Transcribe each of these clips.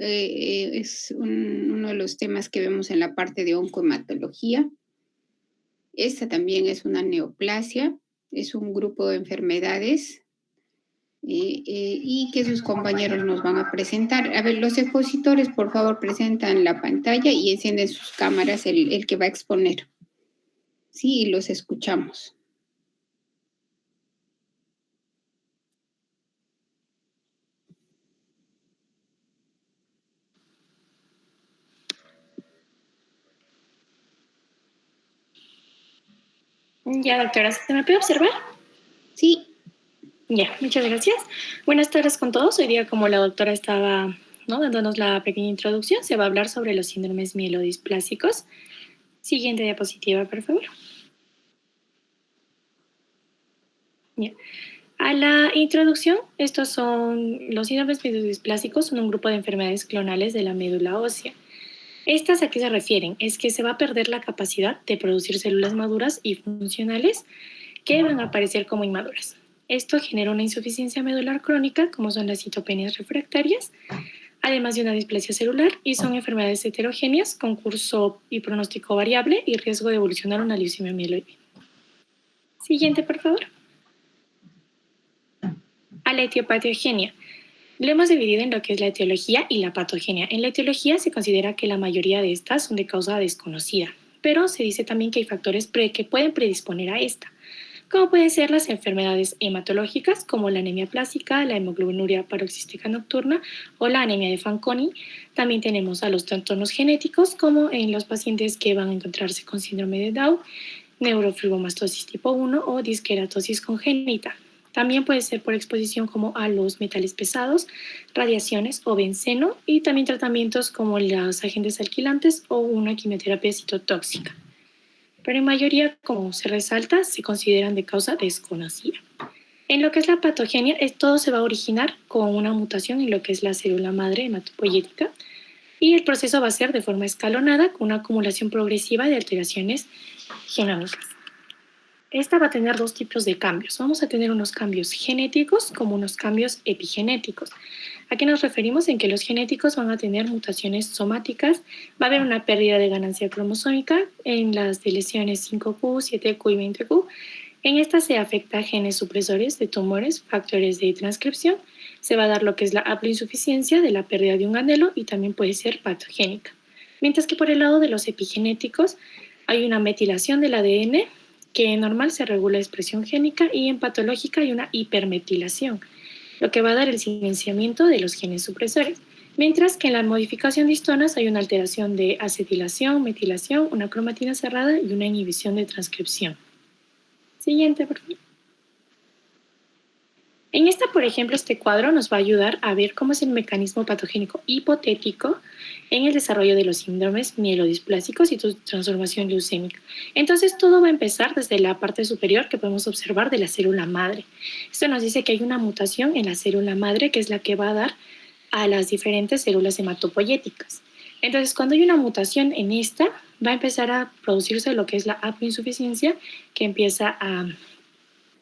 es uno de los temas que vemos en la parte de oncohematología. Esta también es una neoplasia, es un grupo de enfermedades y que sus compañeros nos van a presentar. A ver, los expositores, por favor, presentan la pantalla y encienden sus cámaras el que va a exponer. Sí, y los escuchamos. Ya, doctora, ¿se me puede observar? Sí. Ya, muchas gracias. Buenas tardes con todos. Hoy día, como la doctora estaba dándonos la pequeña introducción, se va a hablar sobre los síndromes mielodisplásicos. Siguiente diapositiva, por favor. Ya. A la introducción, estos son los síndromes mielodisplásicos, son un grupo de enfermedades clonales de la médula ósea. ¿Estas a qué se refieren? Es que se va a perder la capacidad de producir células maduras y funcionales que van a aparecer como inmaduras. Esto genera una insuficiencia medular crónica, como son las citopenias refractarias, además de una displasia celular, y son enfermedades heterogéneas con curso y pronóstico variable y riesgo de evolucionar a una leucemia mieloide. Siguiente, por favor. A la etiopatogenia. Lo hemos dividido en lo que es la etiología y la patogenia. En la etiología se considera que la mayoría de estas son de causa desconocida, pero se dice también que hay factores que pueden predisponer a esta, como pueden ser las enfermedades hematológicas como la anemia plástica, la hemoglobinuria paroxística nocturna o la anemia de Fanconi. También tenemos a los trastornos genéticos como en los pacientes que van a encontrarse con síndrome de Down, neurofibromastosis tipo 1 o disqueratosis congénita. También puede ser por exposición como a los metales pesados, radiaciones o benceno, y también tratamientos como los agentes alquilantes o una quimioterapia citotóxica. Pero en mayoría, como se resalta, se consideran de causa desconocida. En lo que es la patogenia, todo se va a originar con una mutación en lo que es la célula madre hematopoyética, y el proceso va a ser de forma escalonada con una acumulación progresiva de alteraciones genómicas. Esta va a tener dos tipos de cambios. Vamos a tener unos cambios genéticos como unos cambios epigenéticos. ¿A qué nos referimos? En que los genéticos van a tener mutaciones somáticas, va a haber una pérdida de ganancia cromosómica en las deleciones 5q, 7q y 20q. En esta se afecta a genes supresores de tumores, factores de transcripción, se va a dar lo que es la haploinsuficiencia de la pérdida de un anelo y también puede ser patogénica. Mientras que por el lado de los epigenéticos hay una metilación del ADN, que en normal se regula la expresión génica, y en patológica hay una hipermetilación, lo que va a dar el silenciamiento de los genes supresores, mientras que en la modificación de histonas hay una alteración de acetilación, metilación, una cromatina cerrada y una inhibición de transcripción. Siguiente, por favor. En esta, por ejemplo, este cuadro nos va a ayudar a ver cómo es el mecanismo patogénico hipotético en el desarrollo de los síndromes mielodisplásicos y su transformación leucémica. Entonces, todo va a empezar desde la parte superior que podemos observar de la célula madre. Esto nos dice que hay una mutación en la célula madre que es la que va a dar a las diferentes células hematopoyéticas. Entonces, cuando hay una mutación en esta, va a empezar a producirse lo que es la haploinsuficiencia, que empieza a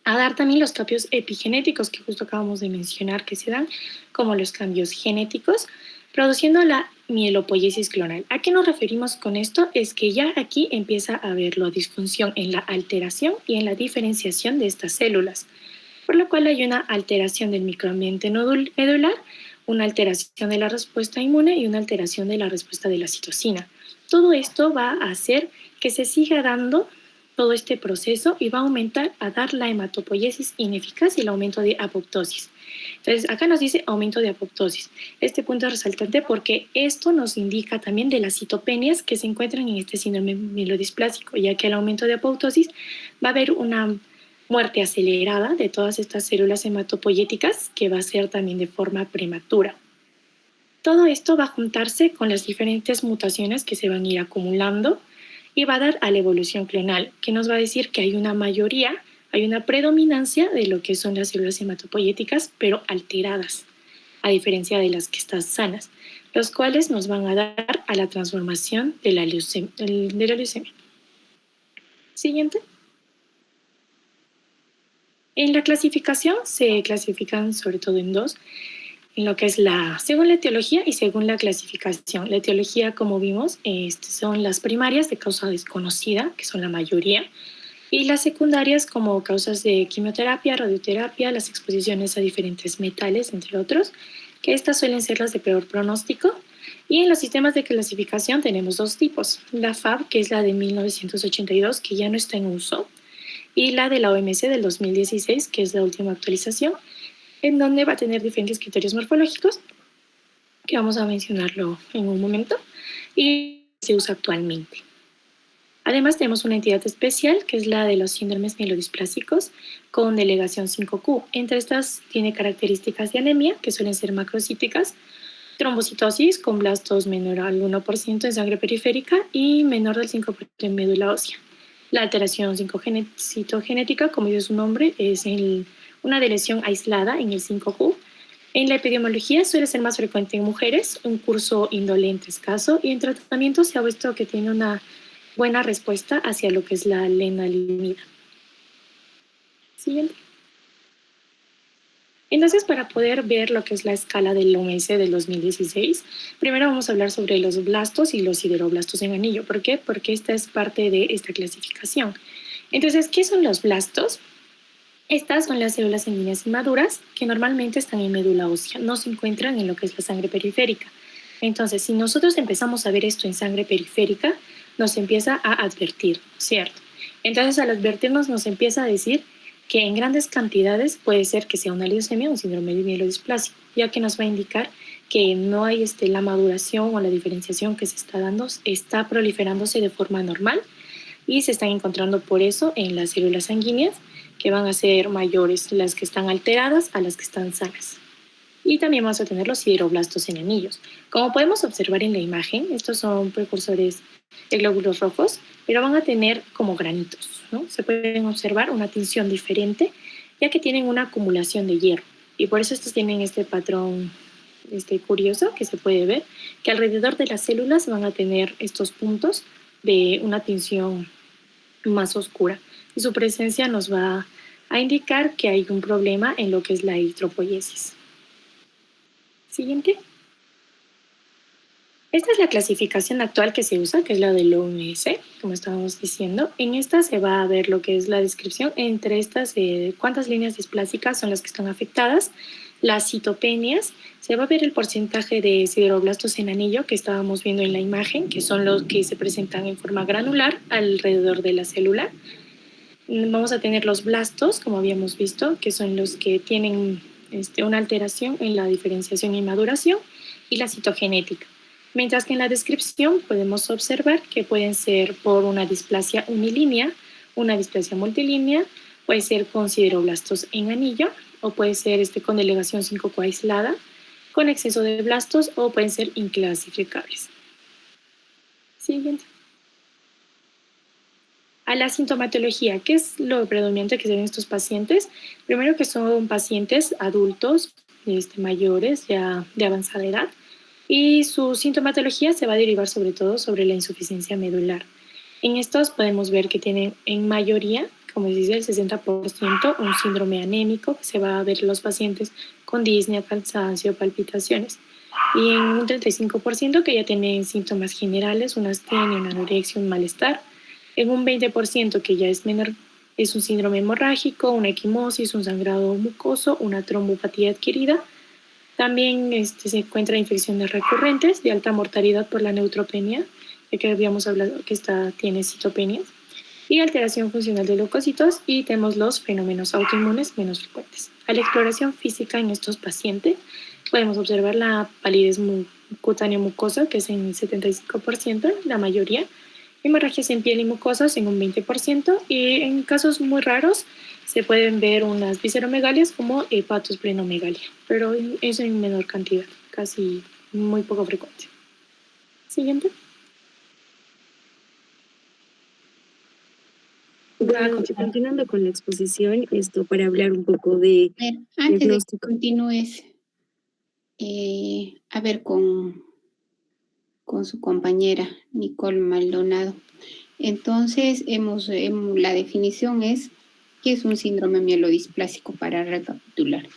dar también los cambios epigenéticos que justo acabamos de mencionar que se dan, como los cambios genéticos, produciendo la mielopoiesis clonal. ¿A qué nos referimos con esto? Es que ya aquí empieza a haber la disfunción en la alteración y en la diferenciación de estas células, por lo cual hay una alteración del microambiente medular, una alteración de la respuesta inmune y una alteración de la respuesta de la citocina. Todo esto va a hacer que se siga dando todo este proceso y va a aumentar a dar la hematopoiesis ineficaz y el aumento de apoptosis. Entonces, acá nos dice aumento de apoptosis. Este punto es resaltante porque esto nos indica también de las citopenias que se encuentran en este síndrome mielodisplásico, ya que al aumento de apoptosis va a haber una muerte acelerada de todas estas células hematopoyéticas que va a ser también de forma prematura. Todo esto va a juntarse con las diferentes mutaciones que se van a ir acumulando y va a dar a la evolución clonal, que nos va a decir que hay una mayoría, hay una predominancia de lo que son las células hematopoyéticas, pero alteradas, a diferencia de las que están sanas, los cuales nos van a dar a la transformación de la leucemia. Siguiente. En la clasificación se clasifican sobre todo en dos. en lo que es según la etiología y según la clasificación. La etiología, como vimos, son las primarias de causa desconocida, que son la mayoría, y las secundarias como causas de quimioterapia, radioterapia, las exposiciones a diferentes metales, entre otros, que estas suelen ser las de peor pronóstico. Y en los sistemas de clasificación tenemos dos tipos, la FAB, que es la de 1982, que ya no está en uso, y la de la OMS del 2016, que es la última actualización, en donde va a tener diferentes criterios morfológicos, que vamos a mencionarlo en un momento, y se usa actualmente. Además, tenemos una entidad especial, que es la de los síndromes mielodisplásicos, con delegación 5Q. Entre estas tiene características de anemia, que suelen ser macrocíticas, trombocitosis con blastos menor al 1% en sangre periférica y menor del 5% en médula ósea. La alteración citogenética, como dice su nombre, es una deleción aislada en el 5Q. En la epidemiología suele ser más frecuente en mujeres, un curso indolente escaso, y en tratamiento se ha visto que tiene una buena respuesta hacia lo que es la lenalidomida. Siguiente. Entonces, para poder ver lo que es la escala del OMS del 2016, primero vamos a hablar sobre los blastos y los sideroblastos en anillo. ¿Por qué? Porque esta es parte de esta clasificación. Entonces, ¿qué son los blastos? Estas son las células sanguíneas inmaduras que normalmente están en médula ósea, no se encuentran en lo que es la sangre periférica. Entonces, si nosotros empezamos a ver esto en sangre periférica, nos empieza a advertir, ¿cierto? Entonces, al advertirnos, nos empieza a decir que en grandes cantidades puede ser que sea una leucemia o un síndrome de mielodisplásico, ya que nos va a indicar que no hay la maduración o la diferenciación que se está dando, está proliferándose de forma normal y se están encontrando por eso en las células sanguíneas, que van a ser mayores las que están alteradas a las que están sanas. Y también vamos a tener los sideroblastos en anillos. Como podemos observar en la imagen, estos son precursores de glóbulos rojos, pero van a tener como granitos, ¿no? Se pueden observar una tinción diferente, ya que tienen una acumulación de hierro. Y por eso estos tienen este patrón curioso que se puede ver, que alrededor de las células van a tener estos puntos de una tinción más oscura. Y su presencia nos va a indicar que hay un problema en lo que es la eritropoiesis. Siguiente. Esta es la clasificación actual que se usa, que es la del OMS, como estábamos diciendo. En esta se va a ver lo que es la descripción entre estas, cuántas líneas displásicas son las que están afectadas, las citopenias, se va a ver el porcentaje de sideroblastos en anillo que estábamos viendo en la imagen, que son los que se presentan en forma granular alrededor de la célula. Vamos a tener los blastos, como habíamos visto, que son los que tienen una alteración en la diferenciación y maduración, y la citogenética. Mientras que en la descripción podemos observar que pueden ser por una displasia unilínea, una displasia multilínea, puede ser con sideroblastos en anillo, o puede ser con delegación 5Q aislada, con exceso de blastos, o pueden ser inclasificables. Siguiente. A la sintomatología, ¿qué es lo predominante que se ven en estos pacientes? Primero que son pacientes adultos, mayores, ya de avanzada edad, y su sintomatología se va a derivar sobre todo sobre la insuficiencia medular. En estos podemos ver que tienen en mayoría, como dice el 60%, un síndrome anémico, que se va a ver en los pacientes con disnea, cansancio, palpitaciones. Y en un 35% que ya tienen síntomas generales, una astenia, una anorexia, un malestar. En un 20% que ya es menor, es un síndrome hemorrágico, una equimosis, un sangrado mucoso, una trombopatía adquirida. También se encuentra infecciones recurrentes de alta mortalidad por la neutropenia, ya que habíamos hablado que tiene citopenias, y alteración funcional de leucocitos, y tenemos los fenómenos autoinmunes menos frecuentes. A la exploración física en estos pacientes podemos observar la palidez cutánea mucosa, que es en el 75%, la mayoría, hemorragias en piel y mucosas en un 20%, y en casos muy raros se pueden ver unas visceromegalias como hepatosplenomegalia, pero eso en menor cantidad, casi muy poco frecuente. Siguiente. Bueno, continuando con la exposición, para hablar un poco de antes diagnóstico. de que continúes, a ver con su compañera Nicole Maldonado. Entonces, la definición es, ¿qué es un síndrome mielodisplásico? Para recapitular.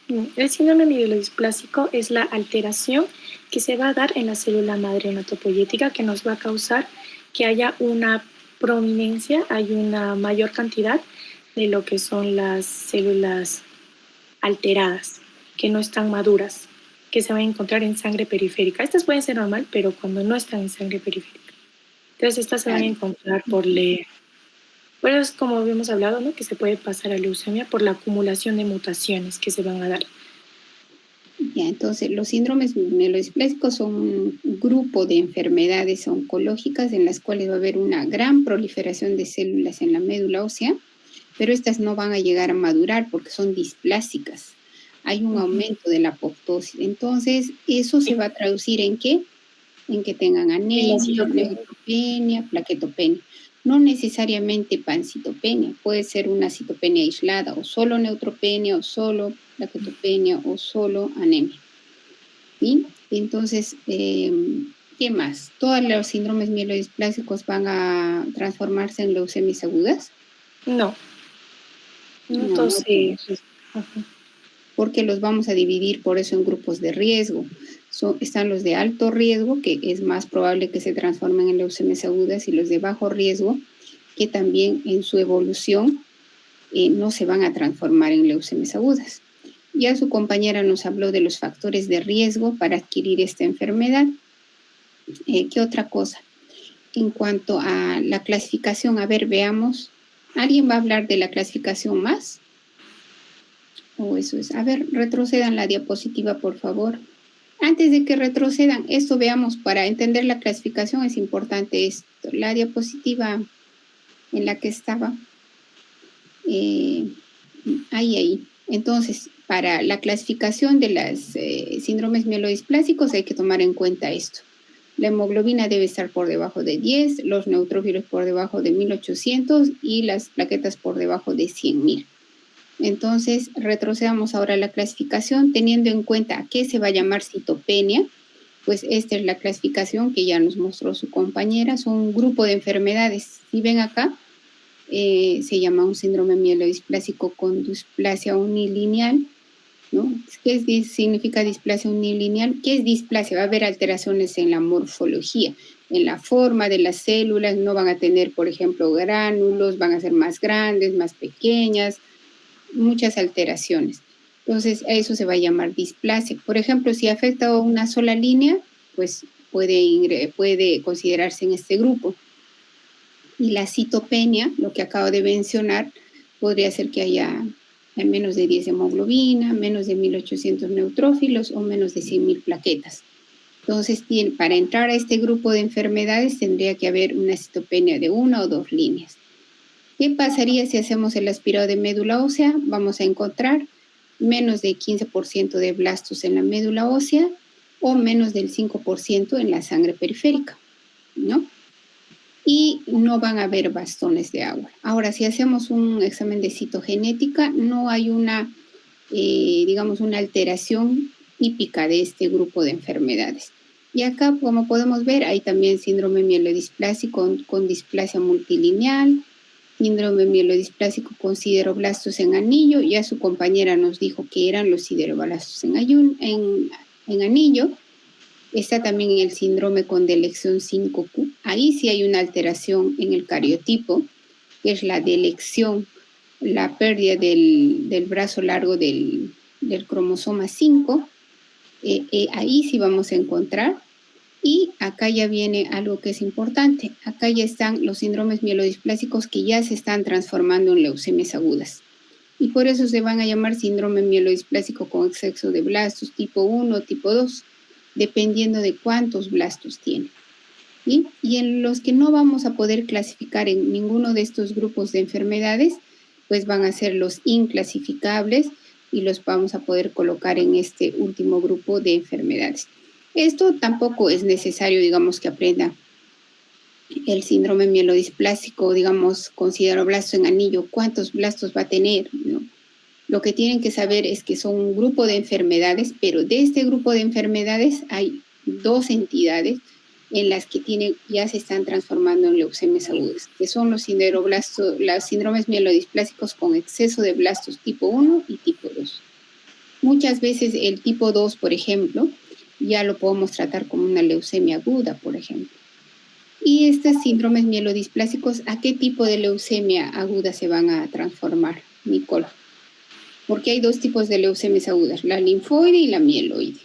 El síndrome mielodisplásico es la alteración que se va a dar en la célula madre hematopoyética que nos va a causar que haya una prominencia, hay una mayor cantidad de lo que son las células alteradas, que no están maduras, que se van a encontrar en sangre periférica. Estas pueden ser normal, pero cuando no están en sangre periférica. Entonces estas se van a encontrar por bueno, es como habíamos hablado, ¿no? Que se puede pasar a leucemia por la acumulación de mutaciones que se van a dar. Ya, entonces, los síndromes mielodisplásicos son un grupo de enfermedades oncológicas en las cuales va a haber una gran proliferación de células en la médula ósea, pero estas no van a llegar a madurar porque son displásicas. Hay un aumento de la apoptosis. Entonces, eso se va a traducir ¿en qué? En que tengan anemia, neutropenia, plaquetopenia. No necesariamente pancitopenia, puede ser una citopenia aislada, o solo neutropenia, o solo plaquetopenia, o solo anemia. ¿Sí? Entonces, ¿qué más? ¿Todos los síndromes mielodisplásicos van a transformarse en leucemias agudas? No. Entonces, porque los vamos a dividir por eso en grupos de riesgo. Están los de alto riesgo, que es más probable que se transformen en leucemias agudas, y los de bajo riesgo, que también en su evolución no se van a transformar en leucemias agudas. Ya su compañera nos habló de los factores de riesgo para adquirir esta enfermedad. ¿Qué otra cosa? En cuanto a la clasificación, a ver, veamos. ¿Alguien va a hablar de la clasificación más? O eso es. A ver, retrocedan la diapositiva, por favor. Antes de que retrocedan, esto veamos, para entender la clasificación es importante esto. La diapositiva en la que estaba. Ahí. Entonces, para la clasificación de los síndromes mielodisplásicos hay que tomar en cuenta esto. La hemoglobina debe estar por debajo de 10, los neutrófilos por debajo de 1800 y las plaquetas por debajo de 100.000. Entonces, retrocedamos ahora a la clasificación, teniendo en cuenta a qué se va a llamar citopenia. Pues esta es la clasificación que ya nos mostró su compañera. Son un grupo de enfermedades. Si ven acá, se llama un síndrome mielodisplásico con displasia unilineal, ¿no? ¿Qué significa displasia unilineal? ¿Qué es displasia? Va a haber alteraciones en la morfología, en la forma de las células. No van a tener, por ejemplo, gránulos, van a ser más grandes, más pequeñas, muchas alteraciones. Entonces, a eso se va a llamar displasia. Por ejemplo, si afecta una sola línea, pues puede considerarse en este grupo. Y la citopenia, lo que acabo de mencionar, podría ser que haya menos de 10 hemoglobina, menos de 1800 neutrófilos o menos de 100.000 plaquetas. Entonces, para entrar a este grupo de enfermedades tendría que haber una citopenia de 1 o 2 líneas. ¿Qué pasaría si hacemos el aspirado de médula ósea? Vamos a encontrar menos del 15% de blastos en la médula ósea o menos del 5% en la sangre periférica, ¿no? Y no van a haber bastones de agua. Ahora, si hacemos un examen de citogenética, no hay una, digamos, una alteración típica de este grupo de enfermedades. Y acá, como podemos ver, hay también síndrome mielodisplásico con displasia multilineal, síndrome mielodisplásico con sideroblastos en anillo. Ya su compañera nos dijo que eran los sideroblastos en anillo. Está también el síndrome con delección 5Q. Ahí sí hay una alteración en el cariotipo, que es la delección, la pérdida del brazo largo del cromosoma 5. Ahí sí vamos a encontrar. Y acá ya viene algo que es importante. Acá ya están los síndromes mielodisplásicos que ya se están transformando en leucemias agudas. Y por eso se van a llamar síndrome mielodisplásico con exceso de blastos tipo 1 o tipo 2, dependiendo de cuántos blastos tiene. ¿Sí? Y en los que no vamos a poder clasificar en ninguno de estos grupos de enfermedades, pues van a ser los inclasificables y los vamos a poder colocar en este último grupo de enfermedades. Esto tampoco es necesario, digamos, que aprenda el síndrome mielodisplásico, digamos, con sideroblasto en anillo, cuántos blastos va a tener, ¿no? Lo que tienen que saber es que son un grupo de enfermedades, pero de este grupo de enfermedades hay 2 entidades en las que ya se están transformando en leucemias agudas, que son los síndromes mielodisplásicos con exceso de blastos tipo 1 y tipo 2. Muchas veces el tipo 2, por ejemplo, ya lo podemos tratar como una leucemia aguda, por ejemplo. Y estos síndromes mielodisplásicos, ¿a qué tipo de leucemia aguda se van a transformar, Nicole? Porque hay dos tipos de leucemias agudas, la linfoide y la mieloide.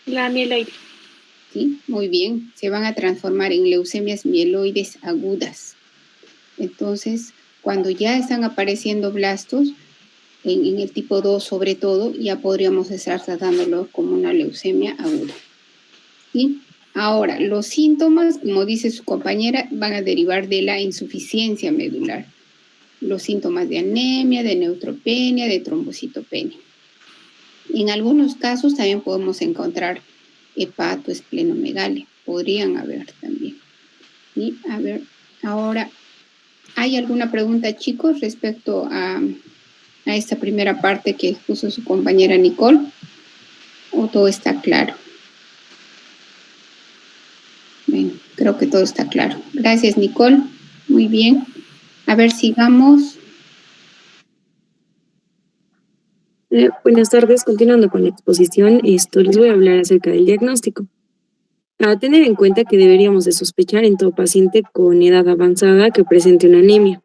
La mieloide. ¿Sí? Muy bien, se van a transformar en leucemias mieloides agudas. Entonces, cuando ya están apareciendo blastos, en el tipo 2 sobre todo, ya podríamos estar tratándolo como una leucemia aguda. ¿Sí? Ahora, los síntomas, como dice su compañera, van a derivar de la insuficiencia medular. Los síntomas de anemia, de neutropenia, de trombocitopenia. En algunos casos también podemos encontrar hepatoesplenomegalia. Podrían haber también. ¿Sí? A ver, ahora, ¿hay alguna pregunta, chicos, respecto a esta primera parte que expuso su compañera Nicole? ¿O todo está claro? Bueno, creo que todo está claro. Gracias, Nicole. Muy bien. A ver, sigamos. Buenas tardes, continuando con la exposición, les voy a hablar acerca del diagnóstico. A tener en cuenta que deberíamos de sospechar en todo paciente con edad avanzada que presente una anemia,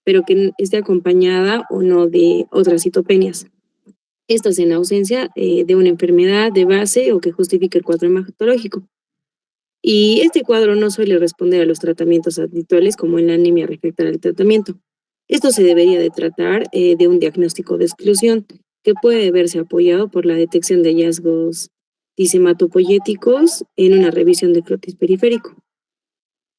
pero que esté acompañada o no de otras citopenias. Esto es en ausencia de una enfermedad de base o que justifique el cuadro hematológico. Y este cuadro no suele responder a los tratamientos habituales como en la anemia refractaria al tratamiento. Esto se debería de tratar de un diagnóstico de exclusión que puede verse apoyado por la detección de hallazgos disematopoyéticos en una revisión de crotis periférico.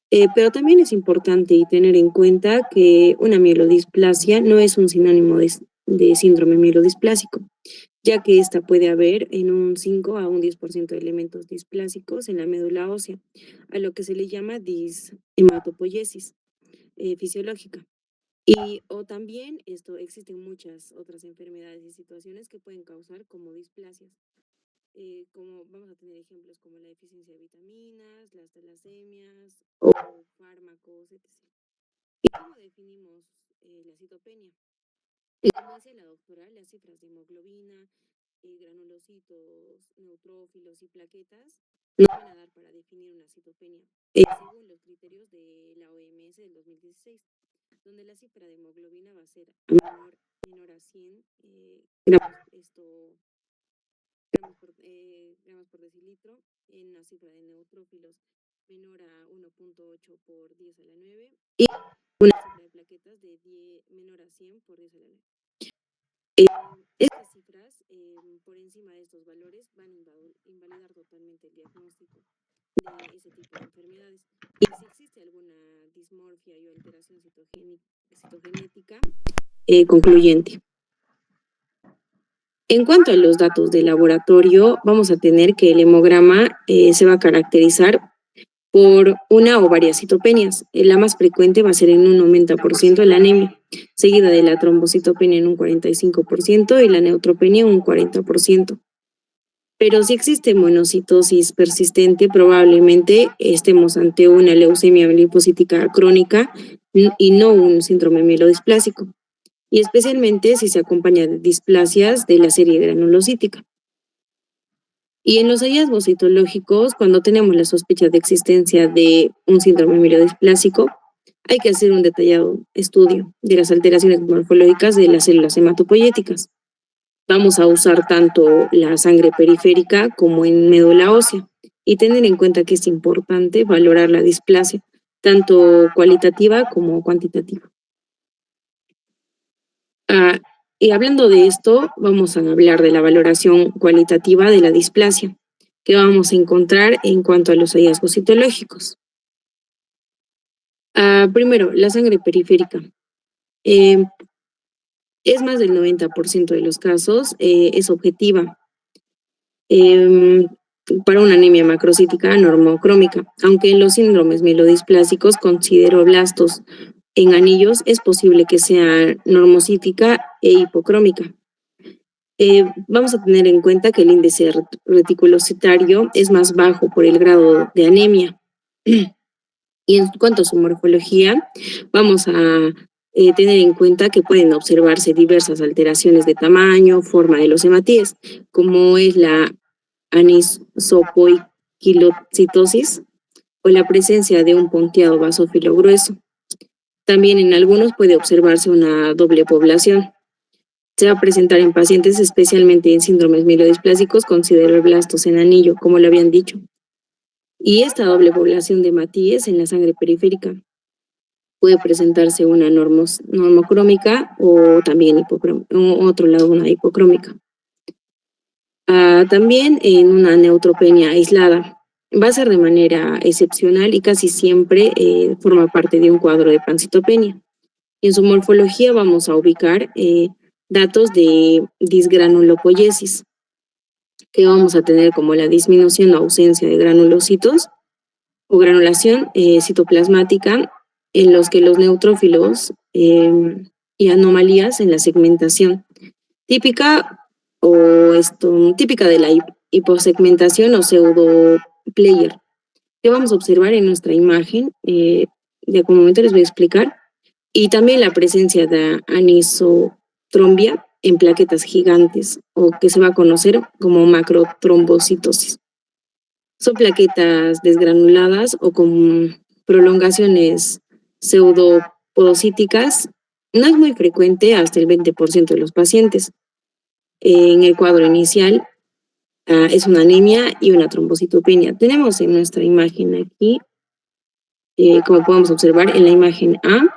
Pero también es importante y tener en cuenta que una mielodisplasia no es un sinónimo de síndrome mielodisplásico, ya que esta puede haber en un 5 a un 10% de elementos displásicos en la médula ósea, a lo que se le llama hematopoiesis fisiológica. O también existen muchas otras enfermedades y situaciones que pueden causar como displasias. Como vamos a tener ejemplos como la deficiencia de vitaminas, las talasemias o fármacos, etc. ¿Y cómo definimos la citopenia? Como dice la doctora, las cifras de hemoglobina, granulocitos, neutrófilos y plaquetas nos van a dar para definir una citopenia, según los criterios de la OMS del 2016, donde la cifra de hemoglobina va a ser menor a 100 gramos por decilitro, en la cifra de neutrófilos menor a 1.8 por 10 a la 9 y una cifra de plaquetas de menor a 100 por 10 a la 9. Estas cifras, por encima de estos valores, van a invalidar totalmente el diagnóstico de ese tipo de enfermedades. Y si existe alguna dismorfia y alteración citogenética concluyente. En cuanto a los datos de laboratorio, vamos a tener que el hemograma se va a caracterizar por una o varias citopenias. La más frecuente va a ser en un 90% la anemia, seguida de la trombocitopenia en un 45% y la neutropenia en un 40%. Pero si existe monocitosis persistente, probablemente estemos ante una leucemia linfocítica crónica y no un síndrome mielodisplásico, y especialmente si se acompaña de displasias de la serie granulocítica. Y en los hallazgos citológicos, cuando tenemos la sospecha de existencia de un síndrome mielodisplásico, hay que hacer un detallado estudio de las alteraciones morfológicas de las células hematopoyéticas. Vamos a usar tanto la sangre periférica como en médula ósea y tener en cuenta que es importante valorar la displasia, tanto cualitativa como cuantitativa. Y hablando de esto, vamos a hablar de la valoración cualitativa de la displasia, que vamos a encontrar en cuanto a los hallazgos citológicos. Primero, la sangre periférica. Es más del 90% de los casos, es objetiva para una anemia macrocítica normocrómica, aunque en los síndromes mielodisplásicos considero blastos en anillos, es posible que sea normocítica e hipocrómica. Vamos a tener en cuenta que el índice reticulocitario es más bajo por el grado de anemia. Y en cuanto a su morfología, vamos a tener en cuenta que pueden observarse diversas alteraciones de tamaño, forma de los hematíes, como es la anisopoiquilocitosis o la presencia de un punteado basófilo grueso. También en algunos puede observarse una doble población. Se va a presentar en pacientes especialmente en síndromes mielodisplásicos con sideroblastos en anillo, como lo habían dicho. Y esta doble población de hematíes en la sangre periférica puede presentarse una normocrómica o también otro lado una hipocrómica. También en una neutropenia aislada. Va a ser de manera excepcional y casi siempre forma parte de un cuadro de pancitopenia. En su morfología vamos a ubicar datos de disgranulopoiesis, que vamos a tener como la disminución o ausencia de granulocitos o granulación citoplasmática en los que los neutrófilos y anomalías en la segmentación típica típica de la hiposegmentación o pseudoplayer que vamos a observar en nuestra imagen. De algún momento les voy a explicar. Y también la presencia de anisotrombia en plaquetas gigantes o que se va a conocer como macrotrombocitosis. Son plaquetas desgranuladas o con prolongaciones pseudopodocíticas. No es muy frecuente, hasta el 20% de los pacientes. En el cuadro inicial es una anemia y una trombocitopenia. Tenemos en nuestra imagen aquí, como podemos observar en la imagen A,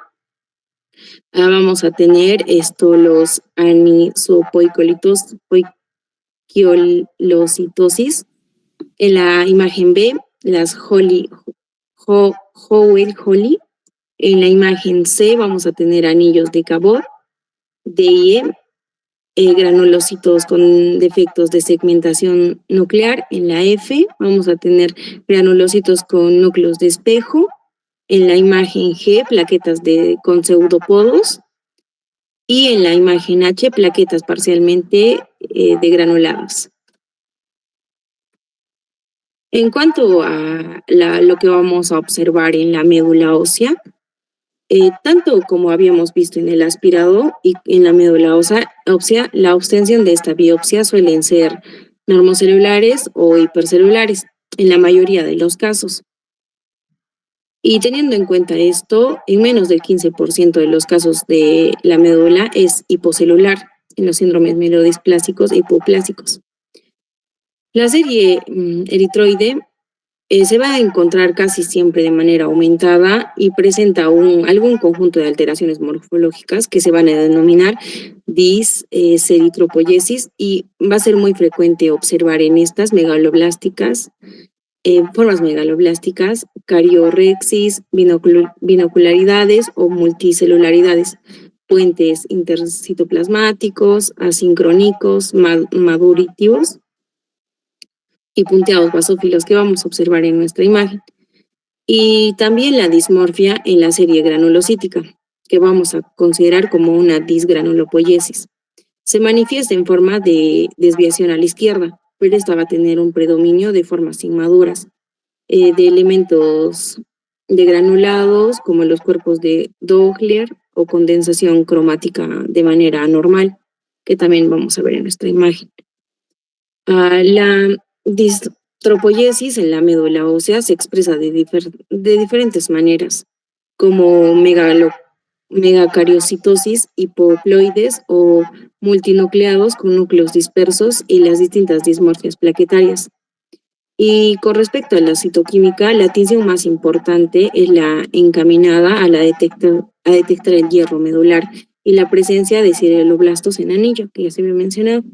vamos a tener los anisopoiquilocitosis. En la imagen B, las Howell-Holly. En la imagen C vamos a tener anillos de Cabot, D y E, granulocitos con defectos de segmentación nuclear. En la F vamos a tener granulocitos con núcleos de espejo. En la imagen G, plaquetas con pseudopodos. Y en la imagen H, plaquetas parcialmente degranuladas. En cuanto a lo que vamos a observar en la médula ósea, tanto como habíamos visto en el aspirado y en la médula ósea, la obtención de esta biopsia suelen ser normocelulares o hipercelulares en la mayoría de los casos. Y teniendo en cuenta esto, en menos del 15% de los casos de la médula es hipocelular en los síndromes mielodisplásicos e hipoplásicos. La serie eritroide se va a encontrar casi siempre de manera aumentada y presenta algún conjunto de alteraciones morfológicas que se van a denominar diseritropoiesis y va a ser muy frecuente observar en estas megaloblásticas, formas megaloblásticas, cariorrexis, binocularidades o multicelularidades, puentes intercitoplasmáticos, asincrónicos, madurativos y punteados basófilos que vamos a observar en nuestra imagen. Y también la dismorfia en la serie granulocítica, que vamos a considerar como una disgranulopoiesis. Se manifiesta en forma de desviación a la izquierda, pero esta va a tener un predominio de formas inmaduras, de elementos de granulados como los cuerpos de Doppler o condensación cromática de manera anormal, que también vamos a ver en nuestra imagen. La distropoiesis en la médula ósea se expresa de diferentes maneras, como megacariocitosis, hipoploides o multinucleados con núcleos dispersos y las distintas dismorfias plaquetarias. Y con respecto a la citoquímica, la tinción más importante es la encaminada a detectar el hierro medular y la presencia de sideroblastos en anillo, que ya se había mencionado.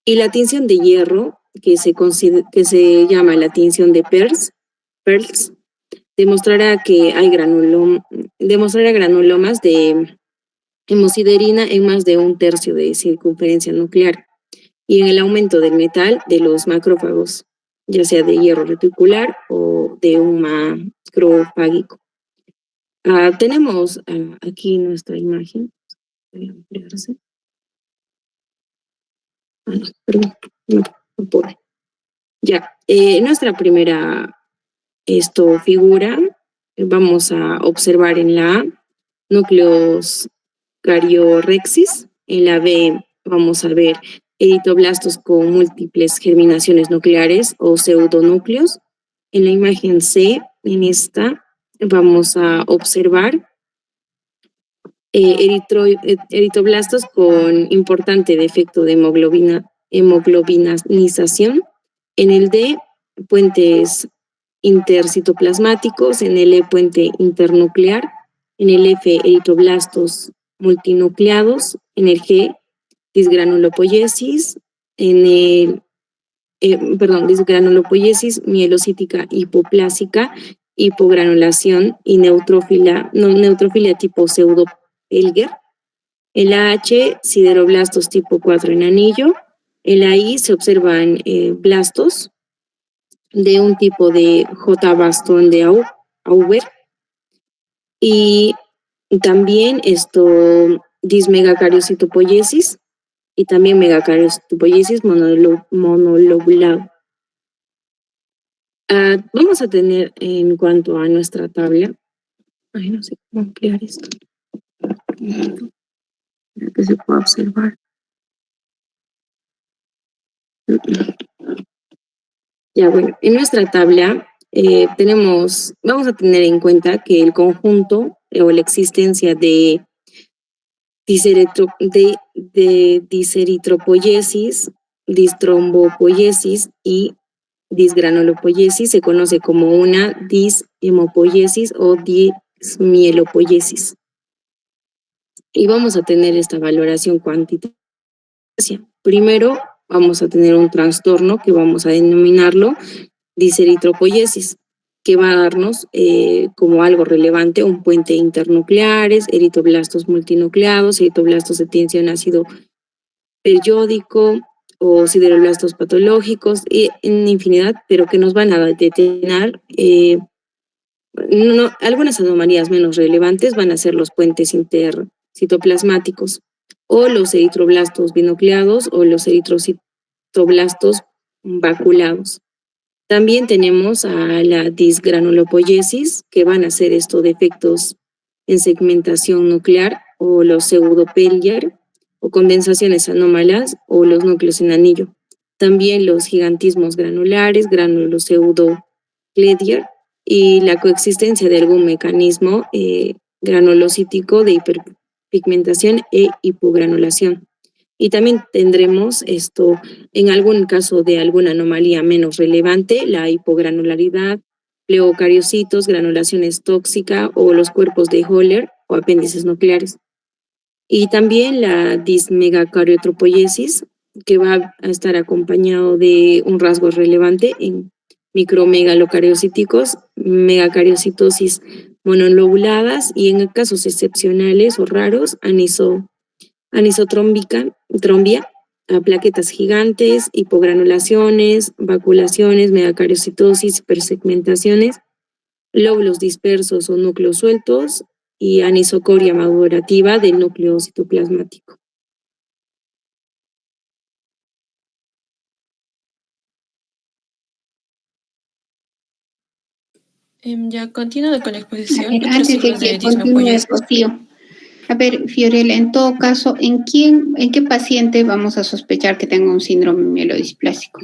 Y la tinción de hierro, que se llama la tinción de Pearls, demostrará que hay granulomas de hemosiderina en más de 1/3 de circunferencia nuclear y en el aumento del metal de los macrófagos, ya sea de hierro reticular o de un macrofágico. Tenemos aquí nuestra imagen. Voy a ampliarse. Perdón, no puedo. Ya, nuestra primera figura, vamos a observar en la A núcleos cariorrexis. En la B vamos a ver eritroblastos con múltiples germinaciones nucleares o pseudonúcleos. En la imagen C, en esta, vamos a observar eritroblastos con importante defecto de hemoglobinización. En el D, puentes intercitoplasmáticos. En el E, puente internuclear. En el F, eritroblastos multinucleados. En el G, disgranulopoiesis. En el disgranulopoiesis mielocítica hipoplásica, hipogranulación y neutrofilia tipo pseudo-Pelger. En la H, sideroblastos tipo 4 en anillo. En la I se observan blastos de un tipo de J. bastón de Auber. Y también dismegacariocitopoiesis y también megacariocitopoiesis monolobulado. Vamos a tener en cuanto a nuestra tabla, no sé cómo ampliar esto, para que se pueda observar. Ya, bueno, en nuestra tabla vamos a tener en cuenta que el conjunto o la existencia de diseritropoiesis, distrombopoiesis y disgranulopoiesis se conoce como una dishemopoiesis o dismielopoiesis. Y vamos a tener esta valoración cuantitativa. Primero vamos a tener un trastorno que vamos a denominarlo diseritropoiesis, que va a darnos como algo relevante un puente internucleares, eritroblastos multinucleados, eritroblastos de tensión ácido periódico o sideroblastos patológicos y en infinidad, pero que nos van a detener. Algunas anomalías menos relevantes van a ser los puentes intercitoplasmáticos o los eritroblastos binucleados o los eritrocitoblastos vaculados. También tenemos a la disgranulopoiesis, que van a ser defectos en segmentación nuclear o los pseudo-Pelger o condensaciones anómalas o los núcleos en anillo. También los gigantismos granulares, granulos pseudo-Kledier y la coexistencia de algún mecanismo granulocítico de hiperpigmentación e hipogranulación. Y también tendremos en algún caso de alguna anomalía menos relevante, la hipogranularidad, pleocariocitos, granulaciones tóxica o los cuerpos de Höller o apéndices nucleares. Y también la dismegacariotropoiesis, que va a estar acompañado de un rasgo relevante en micromegalocariocíticos, megacariocitosis monolobuladas y en casos excepcionales o raros, anisotrombia, plaquetas gigantes, hipogranulaciones, vaculaciones, megacariocitosis, hipersegmentaciones, lóbulos dispersos o núcleos sueltos y anisocoria madurativa del núcleo citoplasmático. Ya, continuando con la exposición. Antes de que continúe, Rocío. A ver, Fiorella, en todo caso, ¿en qué paciente vamos a sospechar que tenga un síndrome mielodisplásico?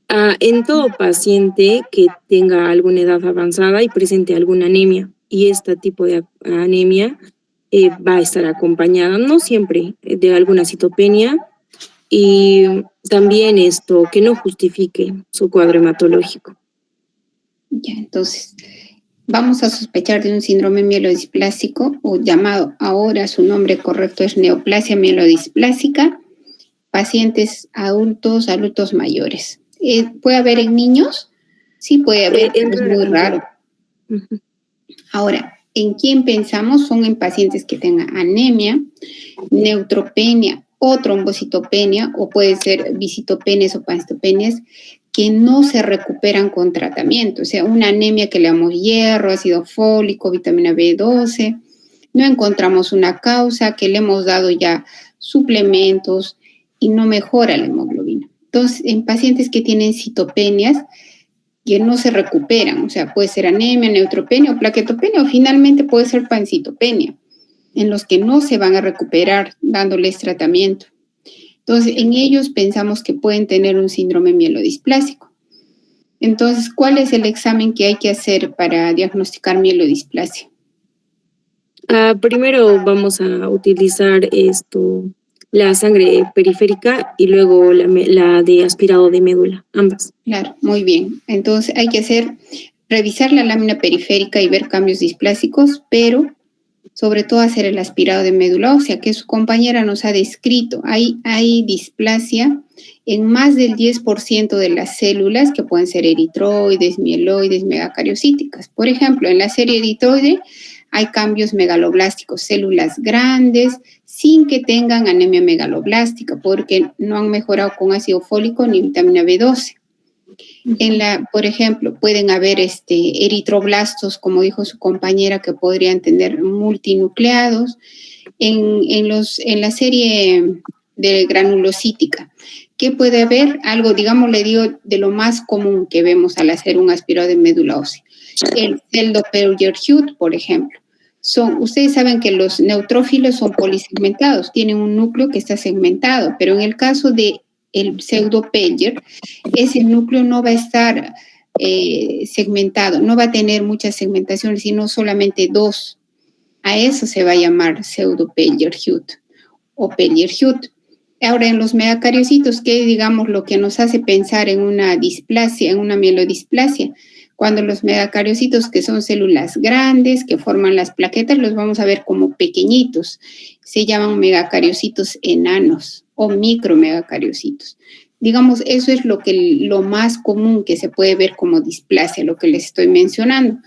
En todo paciente que tenga alguna edad avanzada y presente alguna anemia. Y este tipo de anemia va a estar acompañada, no siempre, de alguna citopenia y también que no justifique su cuadro hematológico. Ya, entonces, vamos a sospechar de un síndrome mielodisplásico, o llamado ahora su nombre correcto es neoplasia mielodisplásica, pacientes adultos mayores. ¿Puede haber en niños? Sí, puede haber, pero es muy raro. Uh-huh. Ahora, ¿en quién pensamos? Son en pacientes que tengan anemia, neutropenia o trombocitopenia, o puede ser bicitopenias o pancitopenias, que no se recuperan con tratamiento. O sea, una anemia que le damos hierro, ácido fólico, vitamina B12, no encontramos una causa, que le hemos dado ya suplementos y no mejora la hemoglobina. Entonces, en pacientes que tienen citopenias, que no se recuperan, o sea, puede ser anemia, neutropenia o plaquetopenia, o finalmente puede ser pancitopenia. en los que no se van a recuperar dándoles tratamiento. Entonces, en ellos pensamos que pueden tener un síndrome mielodisplásico. Entonces, ¿cuál es el examen que hay que hacer para diagnosticar mielodisplasia? Primero vamos a utilizar la sangre periférica y luego la de aspirado de médula, ambas. Claro, muy bien. Entonces hay que revisar la lámina periférica y ver cambios displásicos, pero sobre todo hacer el aspirado de médula ósea, que su compañera nos ha descrito. Hay displasia en más del 10% de las células, que pueden ser eritroides, mieloides, megacariocíticas. Por ejemplo, en la serie eritroide hay cambios megaloblásticos, células grandes, sin que tengan anemia megaloblástica, porque no han mejorado con ácido fólico ni vitamina B12. Por ejemplo, pueden haber eritroblastos, como dijo su compañera, que podrían tener multinucleados. En la serie de granulocítica, ¿qué puede haber? Algo, digamos, le digo, de lo más común que vemos al hacer un aspirado de médula ósea. El Pseudo-Pelger-Hut, por ejemplo. Ustedes saben que los neutrófilos son polisegmentados, tienen un núcleo que está segmentado, pero en el caso de el pseudo-Pelger, ese núcleo no va a estar segmentado, no va a tener muchas segmentaciones, sino solamente dos. A eso se va a llamar pseudo-Pelger-Hut o Pelger-Hut. Ahora, en los megacariocitos, ¿qué es, digamos, lo que nos hace pensar en una displasia, en una mielodisplasia? Cuando los megacariocitos, que son células grandes, que forman las plaquetas, los vamos a ver como pequeñitos. Se llaman megacariocitos enanos o micromegacariocitos. Digamos, eso es lo más común que se puede ver como displasia, lo que les estoy mencionando,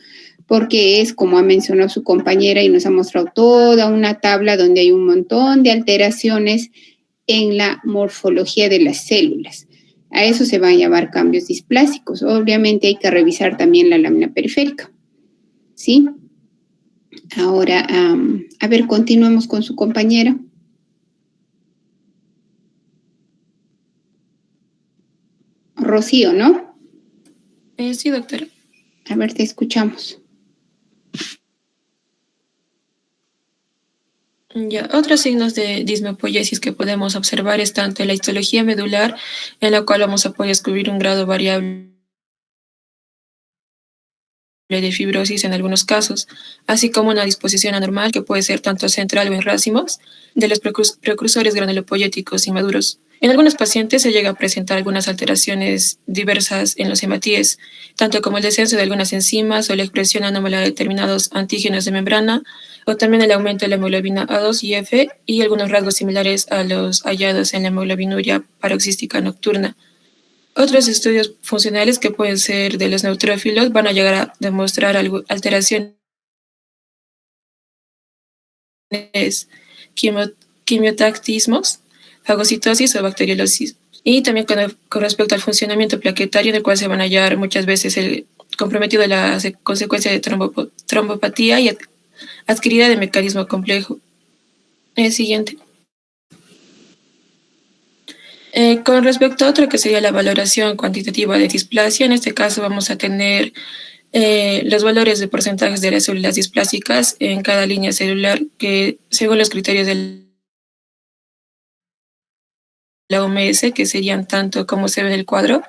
porque es, como ha mencionado su compañera y nos ha mostrado toda una tabla donde hay un montón de alteraciones en la morfología de las células. A eso se van a llamar cambios displásicos. Obviamente hay que revisar también la lámina periférica, ¿sí? Ahora, a ver, continuemos con su compañera. Rocío, ¿no? Sí, doctora. A ver, te escuchamos. Ya, otros signos de dismepoiesis que podemos observar es tanto la histología medular, en la cual vamos a poder descubrir un grado variable de fibrosis en algunos casos, así como una disposición anormal que puede ser tanto central o en racimos de los precursores granulopoyéticos inmaduros. En algunos pacientes se llega a presentar algunas alteraciones diversas en los hematíes, tanto como el descenso de algunas enzimas o la expresión anómala de determinados antígenos de membrana, o también el aumento de la hemoglobina A2 y F y algunos rasgos similares a los hallados en la hemoglobinuria paroxística nocturna. Otros estudios funcionales que pueden ser de los neutrófilos van a llegar a demostrar alteraciones quimiotactismos, fagocitosis o bacteriolosis. Y también con respecto al funcionamiento plaquetario, en el cual se van a hallar muchas veces comprometido la consecuencia de trombopatía y adquirida de mecanismo complejo. El siguiente. Con respecto a otro que sería la valoración cuantitativa de displasia, en este caso vamos a tener los valores de porcentajes de las células displásicas en cada línea celular que según los criterios de la OMS, que serían tanto como se ve en el cuadro.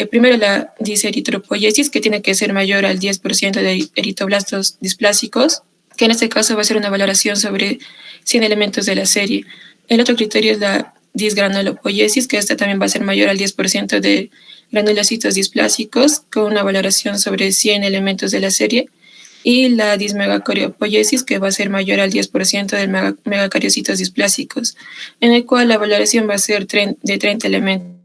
Primero la diseritropoiesis, que tiene que ser mayor al 10% de eritroblastos displásicos, que en este caso va a ser una valoración sobre 100 elementos de la serie. El otro criterio es la disgranulopoiesis, que esta también va a ser mayor al 10% de granulocitos displásicos, con una valoración sobre 100 elementos de la serie. Y la dismegacariopoliesis, que va a ser mayor al 10% de megacariocitos displásicos, en el cual la valoración va a ser de 30 elementos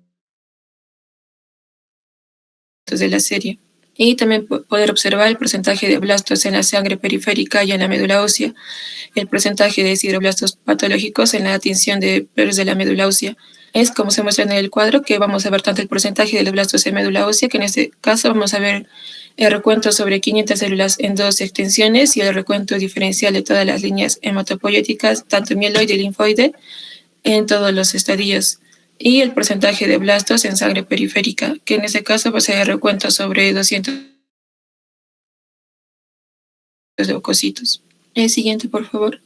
de la serie. Y también poder observar el porcentaje de blastos en la sangre periférica y en la médula ósea, el porcentaje de sideroblastos patológicos en la tinción de pleuros de la médula ósea. Es como se muestra en el cuadro, que vamos a ver tanto el porcentaje de los blastos en médula ósea, que en este caso vamos a ver el recuento sobre 500 células en 2 extensiones y el recuento diferencial de todas las líneas hematopoyéticas, tanto mieloide y linfoide, en todos los estadios. Y el porcentaje de blastos en sangre periférica, que en este caso va a ser el recuento sobre 200 leucocitos. El siguiente, por favor.